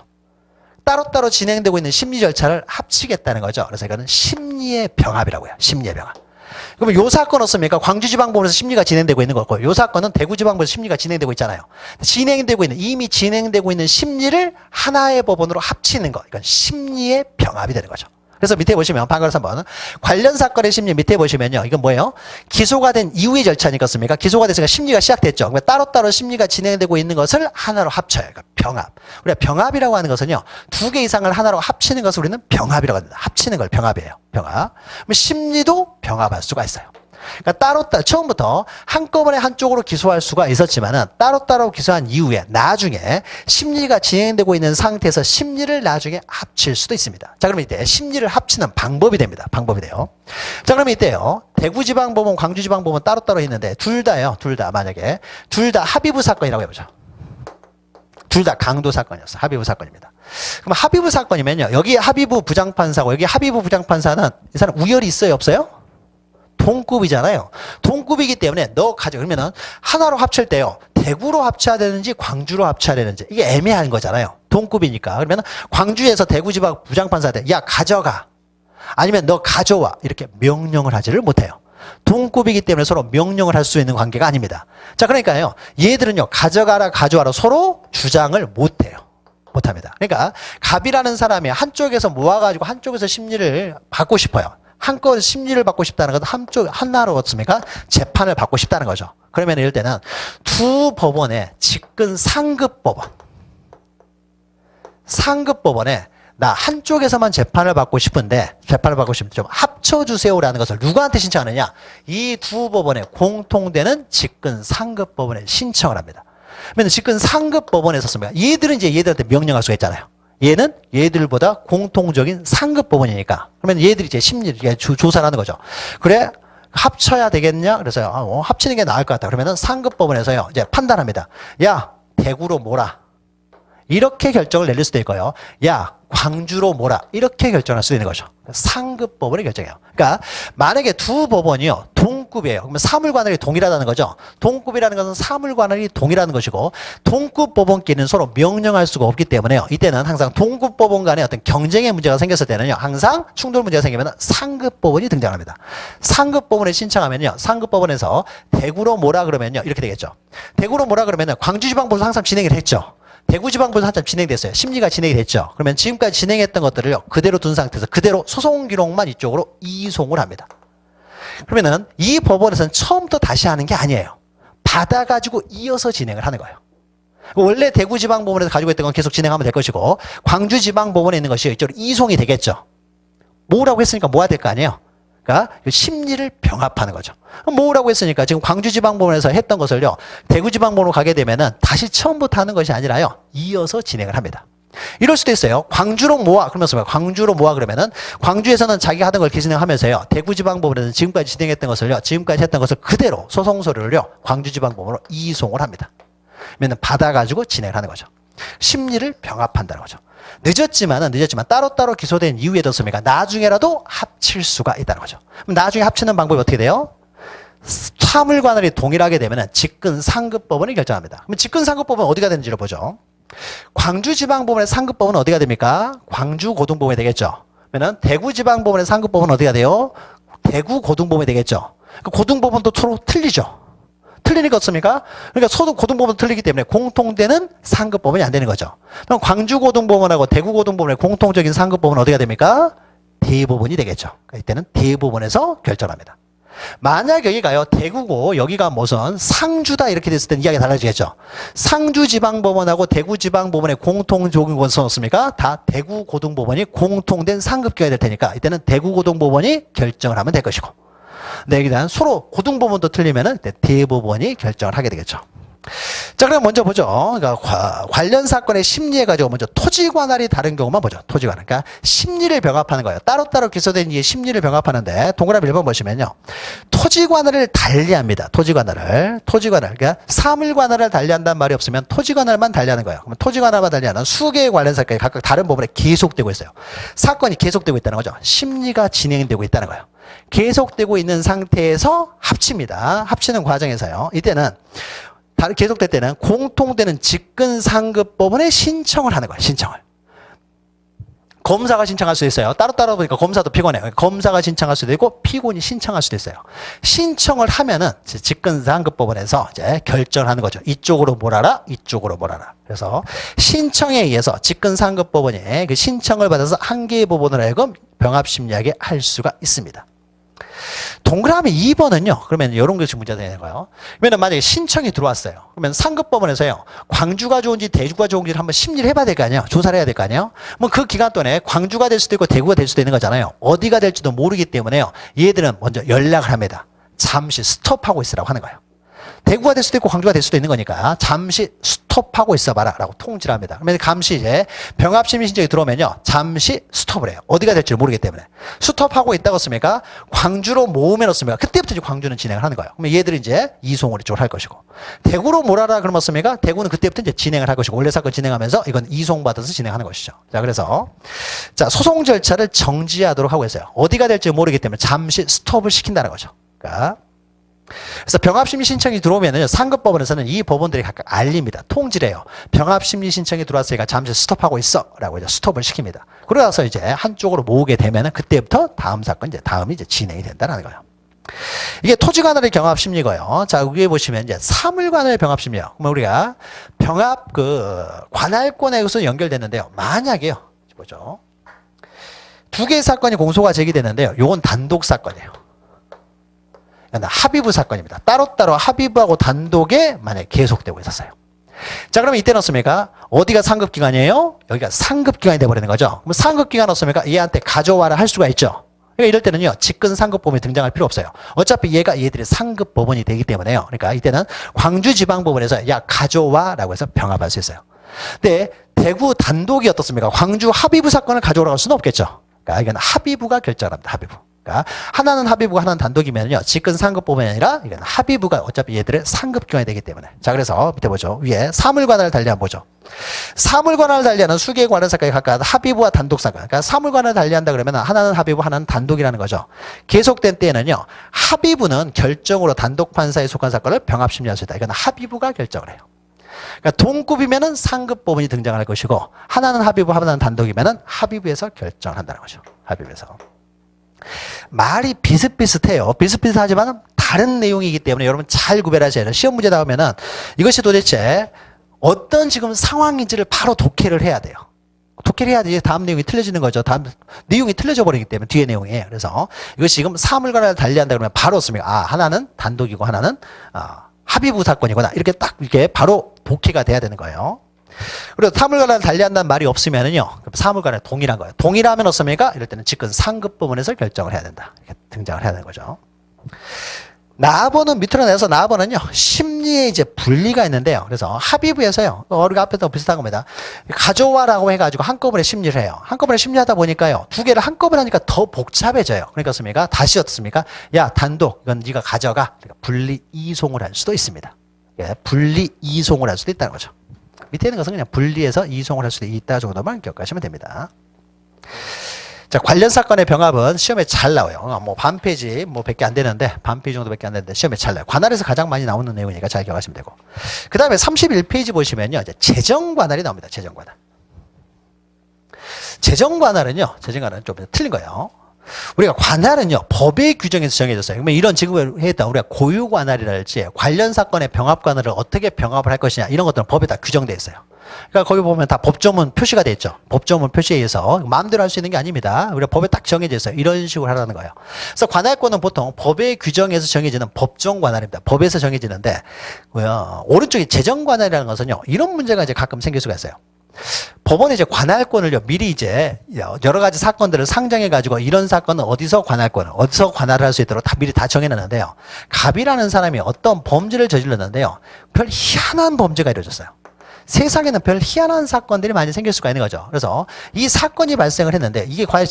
따로따로 진행되고 있는 심리 절차를 합치겠다는 거죠. 그래서 이거는 심리의 병합이라고 해요. 심리의 병합. 그러면 요 사건 어떻습니까? 광주지방법원에서 심리가 진행되고 있는 거고, 요 사건은 대구지방법에서 심리가 진행되고 있잖아요. 이미 진행되고 있는 심리를 하나의 법원으로 합치는 거. 이건 심리의 병합이 되는 거죠. 그래서 밑에 보시면 방금 한번 관련 사건의 심리 밑에 보시면요. 이건 뭐예요? 기소가 된 이후의 절차니까 기소가 됐으니까 심리가 시작됐죠. 그러니까 따로따로 심리가 진행되고 있는 것을 하나로 합쳐요. 그러니까 병합. 우리가 병합이라고 하는 것은요. 두 개 이상을 하나로 합치는 것을 우리는 병합이라고 합니다. 합치는 걸 병합이에요. 병합. 그럼 심리도 병합할 수가 있어요. 그러니까 따로따로 처음부터 한꺼번에 한쪽으로 기소할 수가 있었지만은 따로따로 기소한 이후에 나중에 심리가 진행되고 있는 상태에서 심리를 나중에 합칠 수도 있습니다. 자, 그럼 이때 심리를 합치는 방법이 됩니다. 방법이 돼요. 자, 그럼 이때요. 대구지방법원, 광주지방법원 따로따로 있는데 둘 다요. 둘 다 만약에 둘 다 합의부 사건이라고 해보죠. 둘 다 강도 사건이었어. 합의부 사건입니다. 그럼 합의부 사건이면요. 여기 합의부 부장판사고 여기 합의부 부장판사는 이 사람 우열이 있어요? 없어요? 동급이잖아요. 동급이기 때문에 너 가져. 그러면은 하나로 합칠 때요. 대구로 합쳐야 되는지 광주로 합쳐야 되는지 이게 애매한 거잖아요. 동급이니까. 그러면 광주에서 대구지방 부장판사한테 야 가져가. 아니면 너 가져와. 이렇게 명령을 하지를 못해요. 동급이기 때문에 서로 명령을 할 수 있는 관계가 아닙니다. 자, 그러니까요. 얘들은요. 가져가라 가져와라 서로 주장을 못해요. 못합니다. 그러니까 갑이라는 사람이 한쪽에서 모아가지고 한쪽에서 심리를 받고 싶어요. 한꺼번에 심리를 받고 싶다는 건 하나로 어떻습니까? 재판을 받고 싶다는 거죠. 그러면 이럴 때는 두 법원의 직근 상급법원에 나 한쪽에서만 재판을 받고 싶은데 좀 합쳐주세요라는 것을 누구한테 신청하느냐? 이 두 법원의 공통되는 직근 상급법원에 신청을 합니다. 그러면 직근 상급법원에서 씁니까? 얘들은 이제 얘들한테 명령할 수가 있잖아요. 얘는 얘들보다 공통적인 상급 법원이니까. 그러면 얘들이 이제 심리를 조사를 하는 거죠. 그래, 합쳐야 되겠냐? 그래서 합치는 게 나을 것 같다. 그러면은 상급 법원에서요, 이제 판단합니다. 야, 대구로 몰아. 이렇게 결정을 내릴 수도 있고요. 야, 광주로 몰아. 이렇게 결정할 수도 있는 거죠. 상급 법원의 결정이에요. 그러니까 만약에 두 법원이요, 동급이에요. 그러면 사물관할이 동일하다는 거죠. 동급이라는 것은 사물관할이 동일하는 것이고 동급 법원끼리는 서로 명령할 수가 없기 때문에요. 이때는 항상 동급 법원 간에 어떤 경쟁의 문제가 생겼을 때는요. 항상 충돌 문제가 생기면 상급 법원이 등장합니다. 상급 법원에 신청하면요. 상급 법원에서 대구로 몰아 그러면요. 이렇게 되겠죠. 대구로 몰아 그러면은 광주지방법원 항상 진행을 했죠. 대구지방법원 한참 진행됐어요. 심리가 진행이 됐죠. 그러면 지금까지 진행했던 것들을 그대로 둔 상태에서 그대로 소송 기록만 이쪽으로 이송을 합니다. 그러면은 이 법원에서는 처음부터 다시 하는 게 아니에요. 받아가지고 이어서 진행을 하는 거예요. 원래 대구지방법원에서 가지고 있던 건 계속 진행하면 될 것이고 광주지방법원에 있는 것이 이쪽으로 이송이 되겠죠. 뭐라고 했으니까 모아야 될 거 아니에요. 그러니까 심리를 병합하는 거죠. 뭐라고 했으니까 지금 광주지방법원에서 했던 것을요. 대구지방법원으로 가게 되면은 다시 처음부터 하는 것이 아니라요. 이어서 진행을 합니다. 이럴 수도 있어요. 광주로 모아 그러면서 광주로 모아 그러면은 광주에서는 자기가 하던 걸 진행하면서요. 대구지방법원에서는 지금까지 진행했던 것을요. 지금까지 했던 것을 그대로 소송서류를요. 광주지방법원으로 이송을 합니다. 그러면 받아가지고 진행을 하는 거죠. 심리를 병합한다는 거죠. 늦었지만 따로따로 기소된 이후에 뒀습니까? 나중에라도 합칠 수가 있다는 거죠. 그럼 나중에 합치는 방법이 어떻게 돼요? 사물관할이 동일하게 되면 직근 상급법원이 결정합니다. 그럼 직근 상급법원은 어디가 되는지를 보죠. 광주지방법원의 상급법원은 어디가 됩니까? 광주고등법원이 되겠죠. 그러면 대구지방법원의 상급법원은 어디가 돼요? 대구고등법원이 되겠죠. 그 고등법원도 서로 틀리죠. 틀리니까 어떻습니까? 그러니까 서도 고등법원 틀리기 때문에 공통되는 상급법원이 안 되는 거죠. 그럼 광주고등법원하고 대구고등법원의 공통적인 상급법원은 어디가 됩니까? 대법원이 되겠죠. 그러니까 이때는 대법원에서 결정합니다. 만약 여기가요, 대구고 여기가 무슨 상주다 이렇게 됐을 때는 이야기가 달라지겠죠. 상주지방법원하고 대구지방법원의 공통적인 것은 없습니까? 다 대구고등법원이 공통된 상급기관이 될 테니까 이때는 대구고등법원이 결정을 하면 될 것이고. 네, 일단 서로 고등법원도 틀리면은 대법원이 결정을 하게 되겠죠. 자, 그럼 먼저 보죠. 그러니까 관련 사건의 심리해 가지고 먼저 토지관할이 다른 경우만 보죠. 토지관할. 그러니까 심리를 병합하는 거예요. 따로따로 기소된 이 심리를 병합하는데 동그라미 1번 보시면요. 토지관할을 달리합니다. 토지관할을. 그러니까 사물관할을 달리한다는 말이 없으면 토지관할만 달리하는 거예요. 그러면 토지관할만 달리하는 수개의 관련 사건이 각각 다른 법원에 계속되고 있어요. 사건이 계속되고 있다는 거죠. 심리가 진행되고 있다는 거예요. 계속되고 있는 상태에서 합칩니다. 합치는 과정에서요. 이때는 계속될 때는 공통되는 직근 상급법원에 신청을 하는 거예요. 신청을. 검사가 신청할 수도 있어요. 따로따로 보니까 검사도 피곤해요. 검사가 신청할 수도 있고 피고인이 신청할 수도 있어요. 신청을 하면은 직근상급법원에서 이제 결정을 하는 거죠. 이쪽으로 몰아라, 이쪽으로 몰아라. 그래서 신청에 의해서 직근상급법원이 그 신청을 받아서 한 개의 법원으로 하여금 병합심리하게 할 수가 있습니다. 동그라미 2번은요. 그러면 이런 것이 문제가 되는 거예요. 그러면 만약에 신청이 들어왔어요. 그러면 상급법원에서요. 광주가 좋은지 대구가 좋은지를 한번 심리를 해봐야 될 거 아니에요. 조사를 해야 될 거 아니에요. 뭐 그 기간 동안에 광주가 될 수도 있고 대구가 될 수도 있는 거잖아요. 어디가 될지도 모르기 때문에요. 얘들은 먼저 연락을 합니다. 잠시 스톱하고 있으라고 하는 거예요. 대구가 될 수도 있고 광주가 될 수도 있는 거니까 잠시 스톱하고 있어봐라 라고 통지를 합니다. 그러면 감시 이제 병합심리 신청이 들어오면요. 잠시 스톱을 해요. 어디가 될지 모르기 때문에. 스톱하고 있다고 했습니까? 광주로 모으면 어떻습니까? 그때부터 이제 광주는 진행을 하는 거예요. 그러면 얘들이 이제 이송을 이쪽으로 할 것이고. 대구로 몰아라 그러면 어떻습니까? 대구는 그때부터 이제 진행을 할 것이고. 원래 사건 진행하면서 이건 이송받아서 진행하는 것이죠. 자, 그래서 자, 소송 절차를 정지하도록 하고 있어요. 어디가 될지 모르기 때문에 잠시 스톱을 시킨다는 거죠. 그러니까 그래서 병합심리 신청이 들어오면은 상급법원에서는 이 법원들이 각각 알립니다. 통지를 해요. 병합심리 신청이 들어왔으니까 잠시 스톱하고 있어 라고 이제 스톱을 시킵니다. 그러고서 이제 한쪽으로 모으게 되면은 그때부터 다음 사건 이제 다음이 이제 진행이 된다는 거예요. 이게 토지관할의 병합심리고요. 자, 위에 보시면 이제 사물관할의 병합심리예요. 그러면 우리가 병합 그 관할권에서 연결됐는데요. 만약에요. 보죠. 두 개의 사건이 공소가 제기되는데요. 요건 단독 사건이에요. 합의부 사건입니다. 따로따로 합의부하고 단독에 만약에 계속되고 있었어요. 자, 그러면 이때는 어떻습니까? 어디가 상급기관이에요? 여기가 상급기관이 돼버리는 거죠. 그럼 상급기관 어떻습니까? 얘한테 가져와라 할 수가 있죠. 그러니까 이럴 때는요, 직근상급법원이 등장할 필요 없어요. 어차피 얘들이 상급법원이 되기 때문에요. 그러니까 이때는 광주지방법원에서 야, 가져와 라고 해서 병합할 수 있어요. 근데 대구 단독이 어떻습니까? 광주 합의부 사건을 가져오라고 할 수는 없겠죠. 그러니까 이건 합의부가 결정을 합니다. 합의부. 그러니까 하나는 합의부가 하나는 단독이면요. 직근 상급법원이 아니라 이건 합의부가 어차피 얘들의 상급기관이 되기 때문에. 자, 그래서 밑에 보죠. 위에 사물관할을 달리한 보죠. 사물관할을 달리하는 수개의 관할 사건이 각각 합의부와 단독 사건. 그러니까 사물관할을 달리한다 그러면 하나는 합의부, 하나는 단독이라는 거죠. 계속된 때에는요. 합의부는 결정으로 단독 판사에 속한 사건을 병합심리할 수 있다. 이건 합의부가 결정을 해요. 그러니까 동급이면은 상급법원이 등장할 것이고 하나는 합의부, 하나는 단독이면은 합의부에서 결정을 한다는 거죠. 합의부에서. 말이 비슷비슷해요. 비슷비슷하지만 다른 내용이기 때문에 여러분 잘 구별하셔야 돼요. 시험 문제 나오면은 이것이 도대체 어떤 지금 상황인지를 바로 독해를 해야 돼요. 독해를 해야지 다음 내용이 틀려지는 거죠. 다음 내용이 틀려져 버리기 때문에 뒤에 내용이. 그래서 이것이 지금 사물관할을 달리한다 그러면 바로 씁니까? 아, 하나는 단독이고 하나는 합의부 사건이구나. 이렇게 딱 이렇게 바로 독해가 돼야 되는 거예요. 그리고 사물관할을 달리한다는 말이 없으면은요, 사물관할 동일한 거예요. 동일하면 어떻습니까? 이럴 때는 직근 상급법원에서 결정을 해야 된다. 이렇게 등장을 해야 되는 거죠. 나번은 밑으로 내서 나번은요, 심리에 이제 분리가 있는데요. 그래서 합의부에서요, 우리가 앞에서 비슷한 겁니다. 가져와라고 해가지고 한꺼번에 심리를 해요. 한꺼번에 심리하다 보니까요, 두 개를 한꺼번에 하니까 더 복잡해져요. 그러니까 어떻습니까? 다시 어떻습니까? 야, 단독, 이건 네가 가져가. 그러니까 분리 이송을 할 수도 있습니다. 예, 분리 이송을 할 수도 있다는 거죠. 밑에 있는 것은 그냥 분리해서 이송을 할 수도 있다 정도만 기억하시면 됩니다. 자, 관련 사건의 병합은 시험에 잘 나와요. 뭐 반 페이지 뭐 100개 안 되는데 반 페이지 정도밖에 안 되는데 시험에 잘 나와요. 관할에서 가장 많이 나오는 내용이니까 잘 기억하시면 되고. 그 다음에 31페이지 보시면요. 이제 재정관할이 나옵니다. 재정관할. 재정관할은요. 재정관할은 좀 틀린 거예요. 우리가 관할은요, 법의 규정에서 정해졌어요. 그러면 이런 직업을 했다. 우리가 고유관할이랄지 관련 사건의 병합관할을 어떻게 병합을 할 것이냐 이런 것들은 법에 다 규정되어 있어요. 그러니까 거기 보면 다 법조문 표시가 되어 있죠. 법조문 표시에 의해서 마음대로 할 수 있는 게 아닙니다. 우리가 법에 딱 정해져 있어요. 이런 식으로 하라는 거예요. 그래서 관할권은 보통 법의 규정에서 정해지는 법정관할입니다. 법에서 정해지는데 오른쪽에 재정관할이라는 것은요, 이런 문제가 이제 가끔 생길 수가 있어요. 법원이 이제 관할권을요, 미리 이제 여러 가지 사건들을 상정해가지고 이런 사건은 어디서 관할을 할 수 있도록 다 미리 다 정해놨는데요. 갑이라는 사람이 어떤 범죄를 저질렀는데요. 별 희한한 범죄가 이루어졌어요. 세상에는 별 희한한 사건들이 많이 생길 수가 있는 거죠. 그래서 이 사건이 발생을 했는데 이게 과연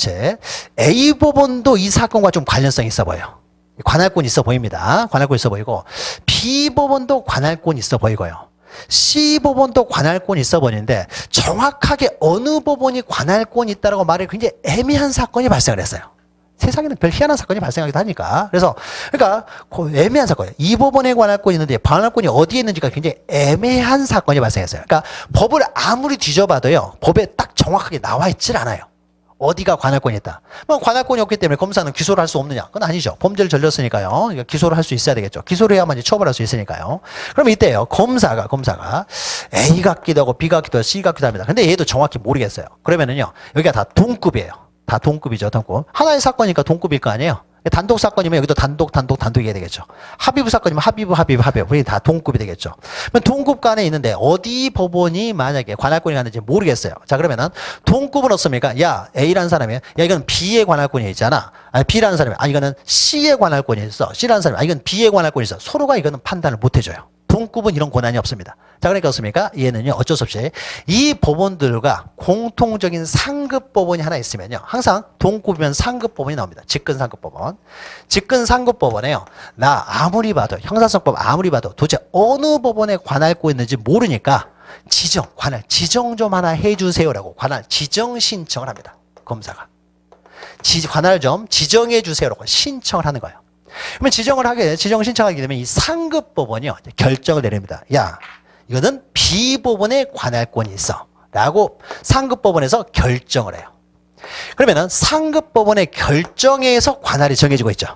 A 법원도 이 사건과 좀 관련성이 있어 보여요. 관할권이 있어 보입니다. 관할권 있어 보이고 B 법원도 관할권이 있어 보이고요. C 법원도 관할권이 있어 보이는데 정확하게 어느 법원이 관할권이 있다라고 말해 굉장히 애매한 사건이 발생을 했어요. 세상에는 별 희한한 사건이 발생하기도 하니까. 그래서 그러니까 애매한 사건이에요. 이 법원에 관할권이 있는데 관할권이 어디에 있는지가 굉장히 애매한 사건이 발생했어요. 그러니까 법을 아무리 뒤져봐도요, 법에 딱 정확하게 나와 있질 않아요. 어디가 관할권이 있다. 뭐 관할권이 없기 때문에 검사는 기소를 할 수 없느냐? 그건 아니죠. 범죄를 저질렀으니까요. 그러니까 기소를 할 수 있어야 되겠죠. 기소를 해야만 이제 처벌할 수 있으니까요. 그럼 이때요. 검사가 A 같기도 하고 B 같기도 하고 C 같기도 합니다. 근데 얘도 정확히 모르겠어요. 그러면은요. 여기가 다 동급이에요. 다 동급이죠. 동급. 하나의 사건이니까 동급일 거 아니에요. 단독 사건이면 여기도 단독이어야 되겠죠. 합의부 사건이면 합의부. 우리 다 동급이 되겠죠. 그럼 동급 간에 있는데 어디 법원이 만약에 관할권이 갔는지 모르겠어요. 자, 그러면은 동급은 어떻습니까? 야, A라는 사람이, 야, 이건 B의 관할권이 있잖아. 아니, B라는 사람이, 이거는 C의 관할권이 있어. C라는 사람이, 이건 B의 관할권이 있어. 서로가 이거는 판단을 못 해줘요. 동급은 이런 권한이 없습니다. 자, 그러니까 어떻습니까? 얘는요, 어쩔 수 없이 이 법원들과 공통적인 상급 법원이 하나 있으면요, 항상 동급이면 상급 법원이 나옵니다. 직근 상급 법원. 직근 상급 법원에요, 나 아무리 봐도, 형사소송법 아무리 봐도 도대체 어느 법원에 관할권이 있는지 모르니까 관할 지정 좀 하나 해주세요라고 관할 지정 신청을 합니다. 검사가. 관할 좀 지정해 주세요라고 신청을 하는 거예요. 그러면 지정 신청하게 되면 이 상급 법원이요, 결정을 내립니다. 야, 이거는 비법원에 관할권이 있어. 라고 상급 법원에서 결정을 해요. 그러면은 상급 법원의 결정에서 관할이 정해지고 있죠.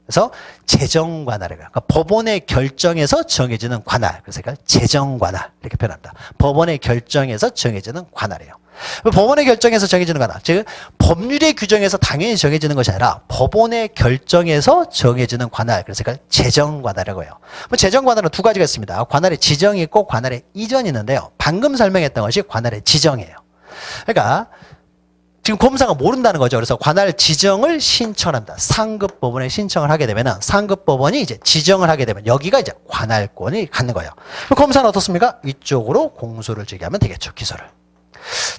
그래서 재정 관할이에요. 그러니까 법원의 결정에서 정해지는 관할. 그래서 재정 관할 이렇게 표현합니다. 법원의 결정에서 정해지는 관할이에요. 법원의 결정에서 정해지는 관할. 즉 법률의 규정에서 당연히 정해지는 것이 아니라 법원의 결정에서 정해지는 관할. 그래서 재정 관할이라고 해요. 재정 관할은 두 가지가 있습니다. 관할의 지정이 있고 관할의 이전이 있는데요. 방금 설명했던 것이 관할의 지정이에요. 그러니까 지금 검사가 모른다는 거죠. 그래서 관할 지정을 신청한다. 상급 법원에 신청을 하게 되면은 상급 법원이 이제 지정을 하게 되면 여기가 이제 관할권이 갖는 거예요. 검사는 어떻습니까? 이쪽으로 공소를 제기하면 되겠죠. 기소를.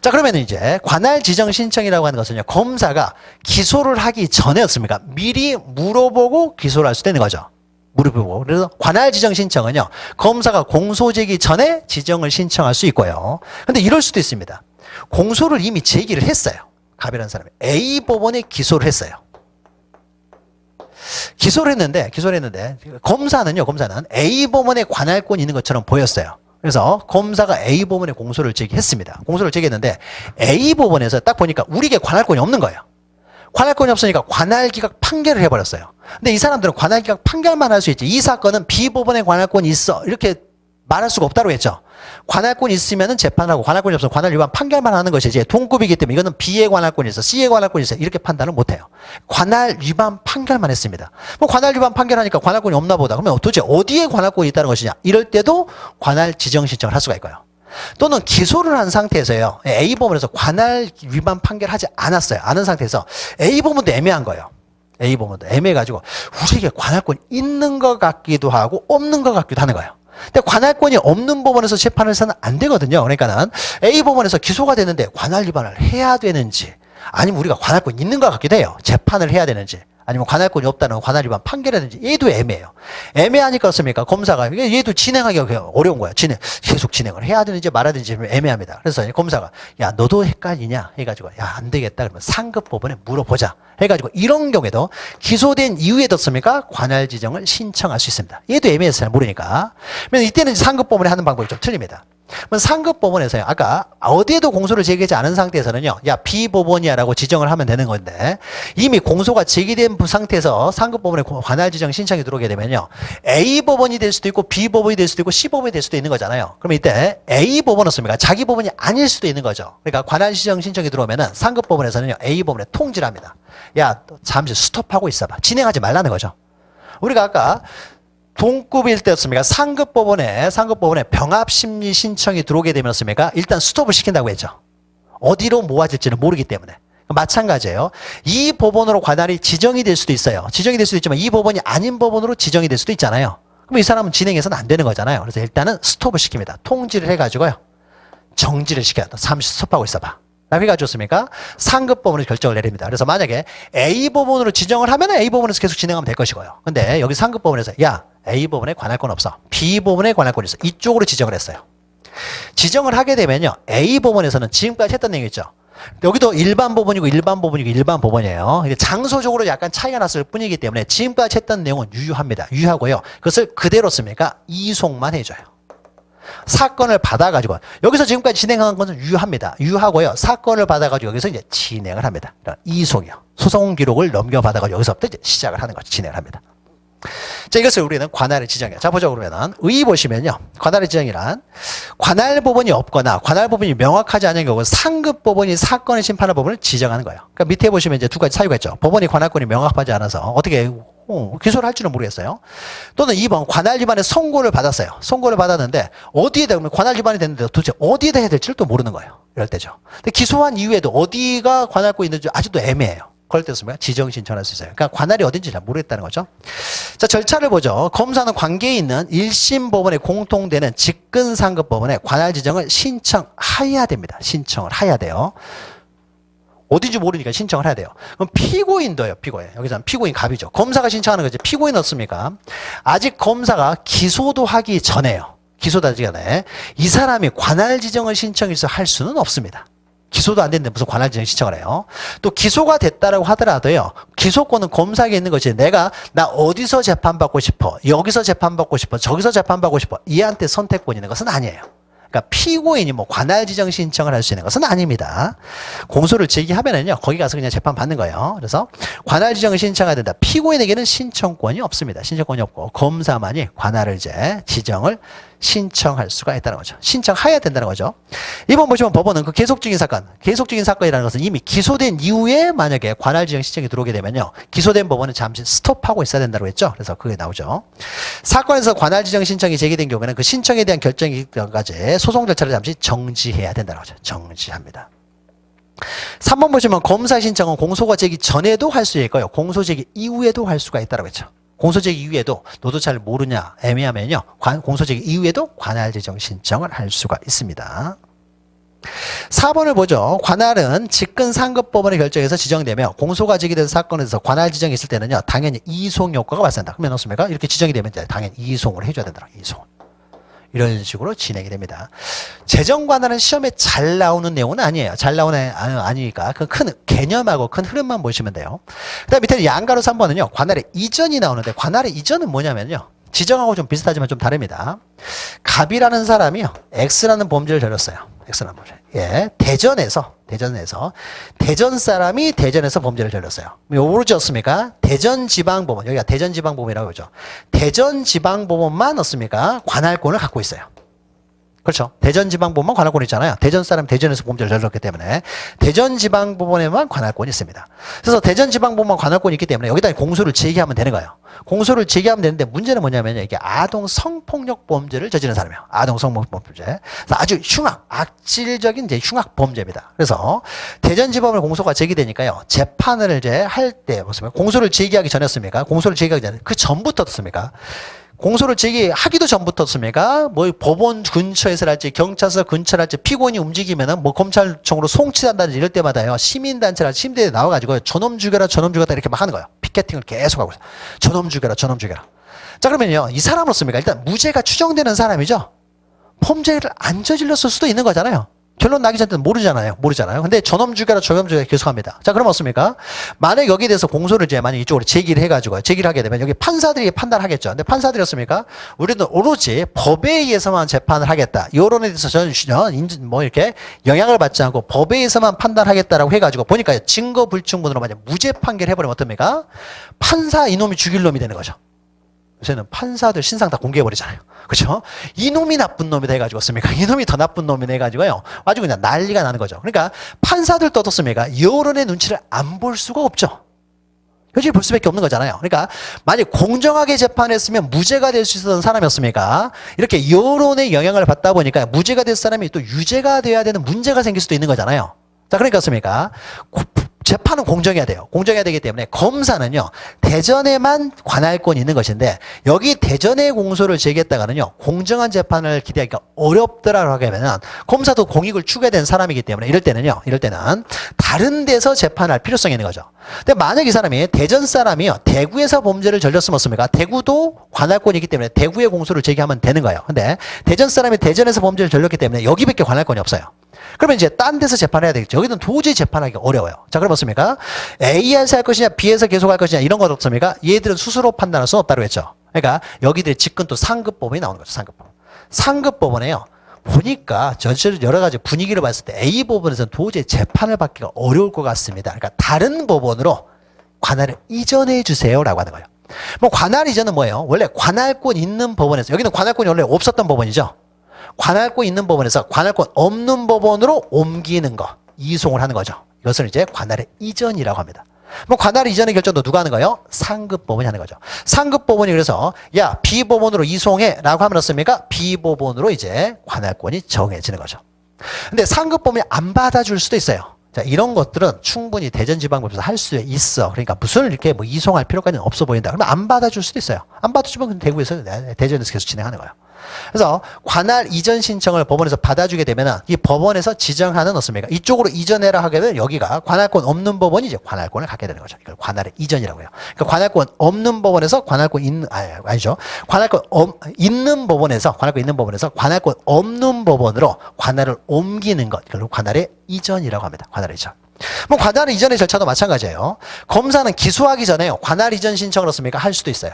자, 그러면 이제 관할 지정 신청이라고 하는 것은요, 검사가 기소를 하기 전에였습니까? 미리 물어보고 기소를 할 수도 있는 거죠. 물어보고. 그래서 관할 지정 신청은요, 검사가 공소 제기 전에 지정을 신청할 수 있고요. 근데 이럴 수도 있습니다. 공소를 이미 제기를 했어요. 갑이라는 사람이 A 법원에 기소를 했어요. 기소를 했는데 검사는 A 법원에 관할권이 있는 것처럼 보였어요. 그래서 검사가 A 법원에 공소를 제기했습니다. 공소를 제기했는데 A 법원에서 딱 보니까 우리에게 관할권이 없는 거예요. 관할권이 없으니까 관할기각 판결을 해버렸어요. 근데 이 사람들은 관할기각 판결만 할 수 있지, 이 사건은 B 법원에 관할권이 있어 이렇게 말할 수가 없다고 했죠. 관할권이 있으면은 재판하고, 관할권이 없으면 관할 위반 판결만 하는 것이지, 동급이기 때문에 이거는 B의 관할권이 있어, C의 관할권이 있어 이렇게 판단을 못해요. 관할 위반 판결만 했습니다. 뭐 관할 위반 판결하니까 관할권이 없나 보다. 그러면 도대체 어디에 관할권이 있다는 것이냐? 이럴 때도 관할 지정 신청을 할 수가 있고요. 또는 기소를 한 상태에서요, A 법원에서 관할 위반 판결하지 않았어요. 않은 상태에서 A 법원도 애매한 거예요. A 법원도 애매해가지고 우리에게 관할권이 있는 것 같기도 하고 없는 것 같기도 하는 거예요. 근데 관할권이 없는 법원에서 재판을 해서는 안 되거든요. 그러니까는 A 법원에서 기소가 되는데 관할 위반을 해야 되는지, 아니면 우리가 관할권이 있는 것 같기도 해요. 재판을 해야 되는지, 아니면 관할권이 없다는 관할 위반 판결이라든지, 얘도 애매해요. 애매하니까 어떻습니까? 검사가 얘도 진행하기가 어려운 거야. 계속 진행을 해야 되는지 말아야 되는지 애매합니다. 그래서 검사가 야, 너도 헷갈리냐 해가지고 야, 안 되겠다 그러면 상급 법원에 물어보자 해가지고, 이런 경우에도 기소된 이후에 어떻습니까? 관할 지정을 신청할 수 있습니다. 얘도 애매해서 잘 모르니까. 그러면 이때는 상급 법원에 하는 방법이 좀 틀립니다. 상급 법원에서요, 아까 어디에도 공소를 제기하지 않은 상태에서는요, 야, B 법원이야 라고 지정을 하면 되는 건데, 이미 공소가 제기된 상태에서 상급 법원에 관할 지정 신청이 들어오게 되면요, A 법원이 될 수도 있고 B 법원이 될 수도 있고 C 법원이 될 수도 있는 거잖아요. 그럼 이때 A 법원은 어떻습니까? 자기 법원이 아닐 수도 있는 거죠. 그러니까 관할 지정 신청이 들어오면은 상급 법원에서는요, A 법원에 통지를 합니다. 야, 잠시 스톱하고 있어봐. 진행하지 말라는 거죠. 우리가 아까 동급일 때였습니까? 상급 법원에 병합심리 신청이 들어오게 되면습니까? 일단 스톱을 시킨다고 했죠. 어디로 모아질지는 모르기 때문에. 마찬가지예요. 이 법원으로 관할이 지정이 될 수도 있어요. 지정이 될 수도 있지만 이 법원이 아닌 법원으로 지정이 될 수도 있잖아요. 그럼 이 사람은 진행해서는 안 되는 거잖아요. 그래서 일단은 스톱을 시킵니다. 통지를 해가지고요, 정지를 시켜야 돼. 잠시 스톱하고 있어봐. 라고 해가지고습니까? 상급 법원에서 결정을 내립니다. 그래서 만약에 A 법원으로 지정을 하면 A 법원에서 계속 진행하면 될 것이고요. 근데 여기 상급 법원에서 야, A 법원에 관할권 없어, B 법원에 관할권이 있어, 이쪽으로 지정을 했어요. 지정을 하게 되면요, A 법원에서는 지금까지 했던 내용 있죠. 여기도 일반 법원이고 일반 법원이에요. 장소적으로 약간 차이가 났을 뿐이기 때문에 지금까지 했던 내용은 유효합니다. 유효하고요, 그것을 그대로 씁니까? 이송만 해줘요. 사건을 받아가지고 여기서 지금까지 진행한 것은 유효합니다. 유효하고요. 사건을 받아가지고 여기서 이제 진행을 합니다. 이송이요. 소송 기록을 넘겨받아가지고 여기서부터 이제 시작을 하는 거죠. 진행을 합니다. 자, 이것을 우리는 관할의 지정이에요. 자, 보죠. 그러면은 의 보시면요. 관할의 지정이란 관할 법원이 없거나 관할 법원이 명확하지 않은 경우 상급 법원이 사건을 심판할 법원을 지정하는 거예요. 그러니까 밑에 보시면 이제 두 가지 사유가 있죠. 법원이 관할권이 명확하지 않아서 어떻게 기소를 할 줄은 모르겠어요. 또는 2번 관할 위반의 선고를 받았어요. 선고를 받았는데 어디에다 그러면 관할 위반이 됐는데 도대체 어디에다 해야 될지를 또 모르는 거예요. 이럴 때죠. 근데 기소한 이후에도 어디가 관할권이 있는지 아직도 애매해요. 그럴 때 쓰면 지정 신청할 수 있어요. 그러니까 관할이 어딘지 잘 모르겠다는 거죠. 자, 절차를 보죠. 검사는 관계에 있는 1심 법원에 공통되는 직근 상급 법원에 관할 지정을 신청해야 됩니다. 신청을 해야 돼요. 어딘지 모르니까 신청을 해야 돼요. 그럼 피고인도요, 피고인. 여기서는 피고인 갑이죠. 검사가 신청하는 거지. 피고인 어떻습니까? 아직 검사가 기소도 하기 전에요. 기소도 하기 전에 이 사람이 관할 지정을 신청해서 할 수는 없습니다. 기소도 안 됐는데 무슨 관할 지정 신청을 해요. 또 기소가 됐다라고 하더라도요. 기소권은 검사에게 있는 것이 나 어디서 재판받고 싶어. 여기서 재판받고 싶어. 저기서 재판받고 싶어. 이한테 선택권이 있는 것은 아니에요. 그러니까 피고인이 뭐 관할 지정 신청을 할 수 있는 것은 아닙니다. 공소를 제기하면은요. 거기 가서 그냥 재판 받는 거예요. 그래서 관할 지정을 신청해야 된다. 피고인에게는 신청권이 없습니다. 신청권이 없고 검사만이 관할을 지정을 신청할 수가 있다는 거죠. 신청해야 된다는 거죠. 이번 보시면 법원은 그 계속적인 사건이라는 것은 이미 기소된 이후에 만약에 관할 지정 신청이 들어오게 되면요. 기소된 법원은 잠시 스톱하고 있어야 된다고 했죠. 그래서 그게 나오죠. 사건에서 관할 지정 신청이 제기된 경우에는 그 신청에 대한 결정이 전까지 소송 절차를 잠시 정지해야 된다는 거죠. 정지합니다. 3번 보시면 검사 신청은 공소가 제기 전에도 할 수 있고요. 공소 제기 이후에도 할 수가 있다고 했죠. 공소제기 이후에도 너도 잘 모르냐 애매하면요. 공소제기 이후에도 관할 지정 신청을 할 수가 있습니다. 4번을 보죠. 관할은 직근 상급 법원의 결정에서 지정되며 공소가 제기된 사건에서 관할 지정이 있을 때는요. 당연히 이송 효과가 발생한다. 그러면 어떻습니까? 이렇게 지정이 되면 당연히 이송을 해줘야 된다. 이송. 이런 식으로 진행이 됩니다. 재정관할은 시험에 잘 나오는 내용은 아니에요. 잘 나오는 아니니까 그 큰 개념하고 큰 흐름만 보시면 돼요. 그 다음 밑에 양가로 3번은요. 관할의 이전이 나오는데 관할의 이전은 뭐냐면요. 지정하고 좀 비슷하지만 좀 다릅니다. 갑이라는 사람이요. X라는 범죄를 저질렀어요. X라는 범죄. 예. 대전에서 대전 사람이 대전에서 범죄를 저질렀어요. 모르지 않습니까? 대전지방법원. 여기가 대전지방법원이라고 그러죠. 대전지방법원만 어떻습니까? 관할권을 갖고 있어요. 그렇죠. 대전지방법원만 관할권이 있잖아요. 대전 사람 대전에서 범죄를 저질렀기 때문에 대전지방법원에만 관할권이 있습니다. 그래서 대전지방법원만 관할권이 있기 때문에 여기다 공소를 제기하면 되는 거예요. 공소를 제기하면 되는데 문제는 뭐냐면 이게 아동 성폭력 범죄를 저지른 사람이에요. 아동 성폭력 범죄. 그래서 아주 악질적인 이제 흉악 범죄입니다. 그래서 대전지방법원 공소가 제기되니까요. 재판을 이제 할 때 무슨 공소를 제기하기 전이었습니까? 공소를 제기하기 전에 그 전부터 어떻습니까? 공소를 제기하기도 전부터였습니까? 뭐 법원 근처에서랄지 경찰서 근처랄지 피고인이 움직이면은 뭐 검찰청으로 송치한다든지 이럴 때마다요. 시민단체랄지 시민대에 나와가지고 저놈 죽여라 이렇게 막 하는 거예요. 피켓팅을 계속 하고 있어요. 저놈 죽여라. 자, 그러면요. 이 사람은 어떻습니까? 일단 무죄가 추정되는 사람이죠. 범죄를 안 저질렀을 수도 있는 거잖아요. 결론 나기 전에는 모르잖아요. 근데 저놈 죽여라 계속 합니다. 자, 그럼 어떻습니까? 만약 여기에 대해서 공소를 이제 만약 이쪽으로 제기를 하게 되면 여기 판사들이 판단하겠죠. 근데 판사들이었습니까? 우리는 오로지 법에 의해서만 재판을 하겠다. 여론에 대해서 저는 뭐 이렇게 영향을 받지 않고 법에 의해서만 판단하겠다라고 해가지고 보니까 증거 불충분으로 만약 무죄 판결해버리면 어떻습니까? 판사 이놈이 죽일 놈이 되는 거죠. 요새는 판사들 신상 다 공개해버리잖아요. 그렇죠? 이놈이 나쁜 놈이다 해가지고 어떻습니까? 이놈이 더 나쁜 놈이다 해가지고요. 아주 그냥 난리가 나는 거죠. 그러니까 판사들도 어떻습니까? 여론의 눈치를 안 볼 수가 없죠. 여전히 볼 수밖에 없는 거잖아요. 그러니까 만약 공정하게 재판했으면 무죄가 될 수 있었던 사람이었습니까? 이렇게 여론의 영향을 받다 보니까 무죄가 될 사람이 또 유죄가 돼야 되는 문제가 생길 수도 있는 거잖아요. 자, 그러니까 어떻습니까? 재판은 공정해야 돼요. 공정해야 되기 때문에 검사는요. 대전에만 관할권이 있는 것인데 여기 대전에 공소를 제기했다가는요. 공정한 재판을 기대하기가 어렵더라고 하면 검사도 공익을 추구해야 되는 사람이기 때문에 이럴 때는 다른 데서 재판할 필요성이 있는 거죠. 근데 만약 이 사람이 대전 사람이요. 대구에서 범죄를 저질렀으면 어떻습니까? 대구도 관할권이 있기 때문에 대구에 공소를 제기하면 되는 거예요. 근데 대전 사람이 대전에서 범죄를 저질렀기 때문에 여기밖에 관할권이 없어요. 그러면 이제 딴 데서 재판해야 되겠죠. 여기는 도저히 재판하기 어려워요. 자, 그럼 어떻습니까? A에서 할 것이냐, B에서 계속할 것이냐 이런 것 없습니까? 얘들은 스스로 판단할 수 없다고 했죠. 그러니까 여기들의 직근 또 상급법원이 나오는 거죠. 상급법. 상급 법원에요. 보니까 전체적으로 여러 가지 분위기를 봤을 때 A 법원에서는 도저히 재판을 받기가 어려울 것 같습니다. 그러니까 다른 법원으로 관할을 이전해 주세요라고 하는 거예요. 뭐 관할 이전은 뭐예요? 원래 관할권 있는 법원에서, 여기는 관할권이 원래 없었던 법원이죠. 관할권 있는 법원에서 관할권 없는 법원으로 옮기는 거, 이송을 하는 거죠. 이것을 이제 관할의 이전이라고 합니다. 뭐 관할 이전의 결정도 누가 하는 거예요? 상급 법원이 하는 거죠. 상급 법원이 그래서 야 B 법원으로 이송해라고 하면 어떻습니까? B 법원으로 이제 관할권이 정해지는 거죠. 근데 상급 법원이 안 받아줄 수도 있어요. 자, 이런 것들은 충분히 대전지방법에서 할 수 있어. 그러니까 무슨 이렇게 뭐 이송할 필요까지는 없어 보인다. 그러면 안 받아줄 수도 있어요. 안 받아주면 대구에서, 대전에서 계속 진행하는 거예요. 그래서 관할 이전 신청을 법원에서 받아주게 되면은 이 법원에서 지정하는 어떻습니까? 이쪽으로 이전해라 하게 되면 여기가 관할권 없는 법원이 이제 관할권을 갖게 되는 거죠. 이걸 관할의 이전이라고 해요. 그러니까 관할권 없는 법원에서 관할권 있는, 아니죠. 관할권 있는 법원에서, 관할권 있는 법원에서 관할권 없는 법원으로 관할을 옮기는 것. 이걸 관할의 이전이라고 합니다. 관할의 이전. 뭐 관할 이전의 절차도 마찬가지예요. 검사는 기소하기 전에요. 관할 이전 신청을 어떻습니까? 할 수도 있어요.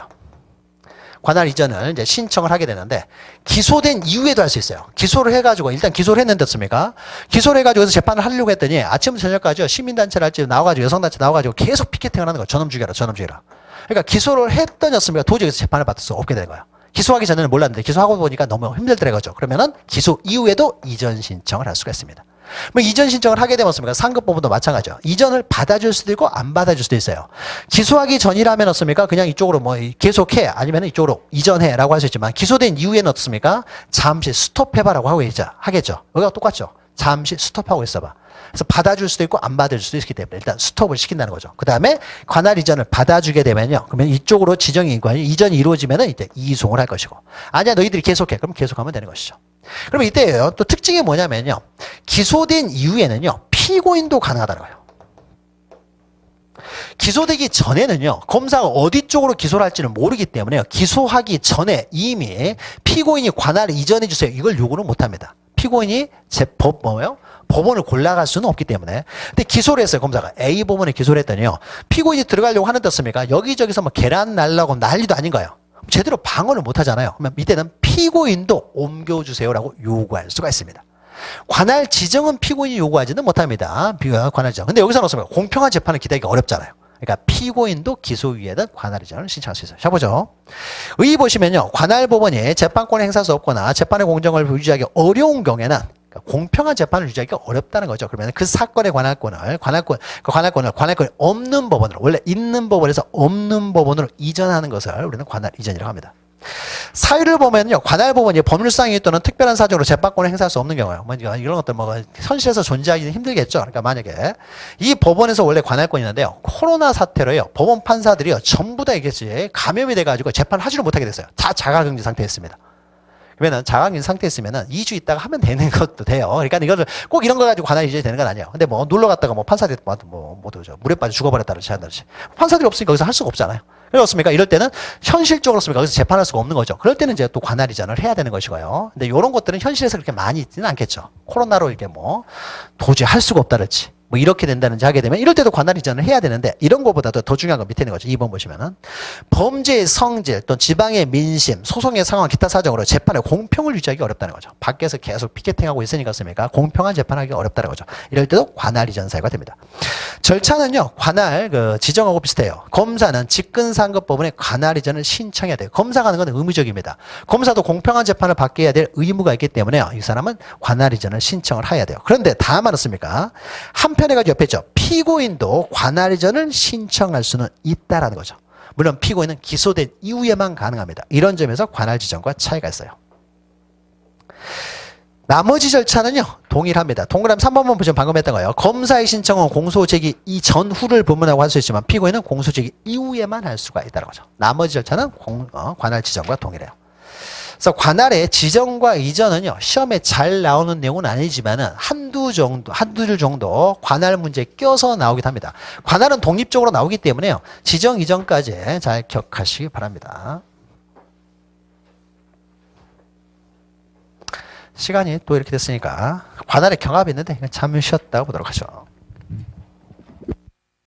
관할 이전을 이제 신청을 하게 되는데 기소된 이후에도 할 수 있어요. 기소를 해가지고 일단 기소를 했는데 어떻습니까? 기소를 해가지고 재판을 하려고 했더니 아침부터 저녁까지 시민단체를 할지 나와가지고 여성단체 나와가지고 계속 피켓팅을 하는 거예요. 저놈 죽여라, 저놈 죽여라. 그러니까 기소를 했더니 어떻습니까? 도저히 재판을 받을 수 없게 되는 거예요. 기소하기 전에는 몰랐는데 기소하고 보니까 너무 힘들더라고요. 그러면은 기소 이후에도 이전 신청을 할 수가 있습니다. 뭐 이전 신청을 하게 되면 어떻습니까? 상급 법원도 마찬가지죠. 이전을 받아줄 수도 있고 안 받아줄 수도 있어요. 기소하기 전이라면 어떻습니까? 그냥 이쪽으로 뭐 계속해 아니면 이쪽으로 이전해라고 할 수 있지만 기소된 이후에는 어떻습니까? 잠시 스톱해봐라고 하겠죠. 여기가 똑같죠. 잠시 스톱하고 있어봐. 그래서 받아줄 수도 있고 안 받을 수도 있기 때문에 일단 스톱을 시킨다는 거죠. 그 다음에 관할 이전을 받아주게 되면요. 그러면 이쪽으로 지정이 이전이 이루어지면은 이제 이송을 할 것이고 아니야 너희들이 계속해. 그럼 계속하면 되는 것이죠. 그러면 이때요. 또 특징이 뭐냐면요. 기소된 이후에는요. 피고인도 가능하다는 거예요. 기소되기 전에는요. 검사가 어디 쪽으로 기소를 할지는 모르기 때문에요. 기소하기 전에 이미 피고인이 관할을 이전해 주세요. 이걸 요구는 못합니다. 피고인이 법원을 골라갈 수는 없기 때문에. 근데 기소를 했어요. 검사가 A 법원에 기소를 했더니요. 피고인이 들어가려고 하는데 어떻습니까? 여기저기서 뭐 계란 날라고 난리도 아닌 거예요. 제대로 방어를 못 하잖아요. 그러면 이때는 피고인도 옮겨주세요라고 요구할 수가 있습니다. 관할 지정은 피고인이 요구하지는 못합니다. 관할 지정. 근데 여기서는 어떻습니까? 공평한 재판을 기다리기가 어렵잖아요. 그러니까 피고인도 기소유예든 관할 이전을 신청할 수 있어요. 자 보죠. 의 보시면요. 관할 법원이 재판권을 행사할 수 없거나 재판의 공정을 유지하기 어려운 경우에는 공평한 재판을 유지하기가 어렵다는 거죠. 그러면 그 사건의 관할권을 없는 법원으로 원래 있는 법원에서 없는 법원으로 이전하는 것을 우리는 관할 이전이라고 합니다. 사유를 보면요. 관할 법원이 법률상 이유 또는 특별한 사정으로 재판권을 행사할 수 없는 경우요. 이런 것들 현실에서 존재하기는 힘들겠죠. 그러니까 만약에 이 법원에서 원래 관할권이 있는데요. 코로나 사태로요. 법원 판사들이요. 전부 다 이게 감염이 돼가지고 재판을 하지를 못하게 됐어요. 다 자가격리 상태였습니다. 그러면은 자가격리 상태에 있으면은 2주 있다가 하면 되는 것도 돼요. 그러니까 이거를 꼭 이런 거 가지고 관할 이전이 되는 건 아니에요. 근데 뭐 놀러 갔다가 뭐 판사들이 물에 빠져 죽어버렸다든지 한다든지 판사들이 없으니까 거기서 할 수가 없잖아요. 그렇습니까? 이럴 때는 현실적으로 거기서 재판할 수가 없는 거죠. 그럴 때는 이제 또 관할 이전을 해야 되는 것이고요. 근데 이런 것들은 현실에서 그렇게 많이 있지는 않겠죠. 코로나로 이게 도저히 할 수가 없다든지 이렇게 된다는지 하게 되면 이럴 때도 관할 이전을 해야 되는데 이런 것보다도 더 중요한 건 밑에 있는 거죠. 2번 보시면은 범죄의 성질 또 지방의 민심 소송의 상황 기타 사정으로 재판의 공평을 유지하기 어렵다는 거죠. 밖에서 계속 피켓팅하고 있으니까 공평한 재판하기 어렵다는 거죠. 이럴 때도 관할 이전 사유가 됩니다. 절차는요. 관할 지정하고 비슷해요. 검사는 직근상급법원에 관할 이전을 신청해야 돼요. 검사가 하는 건 의무적입니다. 검사도 공평한 재판을 받게 해야 될 의무가 있기 때문에요. 이 사람은 관할 이전을 신청을 해야 돼요. 그런데 다만 어떻습니까? 한편에 가지고 옆에 있죠. 피고인도 관할 이전을 신청할 수는 있다라는 거죠. 물론 피고인은 기소된 이후에만 가능합니다. 이런 점에서 관할 지정과 차이가 있어요. 나머지 절차는요. 동일합니다. 동그라미 3번만 보시면 방금 했던 거예요. 검사의 신청은 공소 제기 이전후를 불문하고 할 수 있지만 피고인은 공소 제기 이후에만 할 수가 있다는 거죠. 나머지 절차는 관할 지정과 동일해요. 그래서 관할의 지정과 이전은요. 시험에 잘 나오는 내용은 아니지만은 한두 줄 정도 관할 문제에 껴서 나오기도 합니다. 관할은 독립적으로 나오기 때문에요. 지정 이전까지 잘 기억하시기 바랍니다. 시간이 또 이렇게 됐으니까 관할의 경합이 있는데 잠시 쉬었다 보도록 하죠.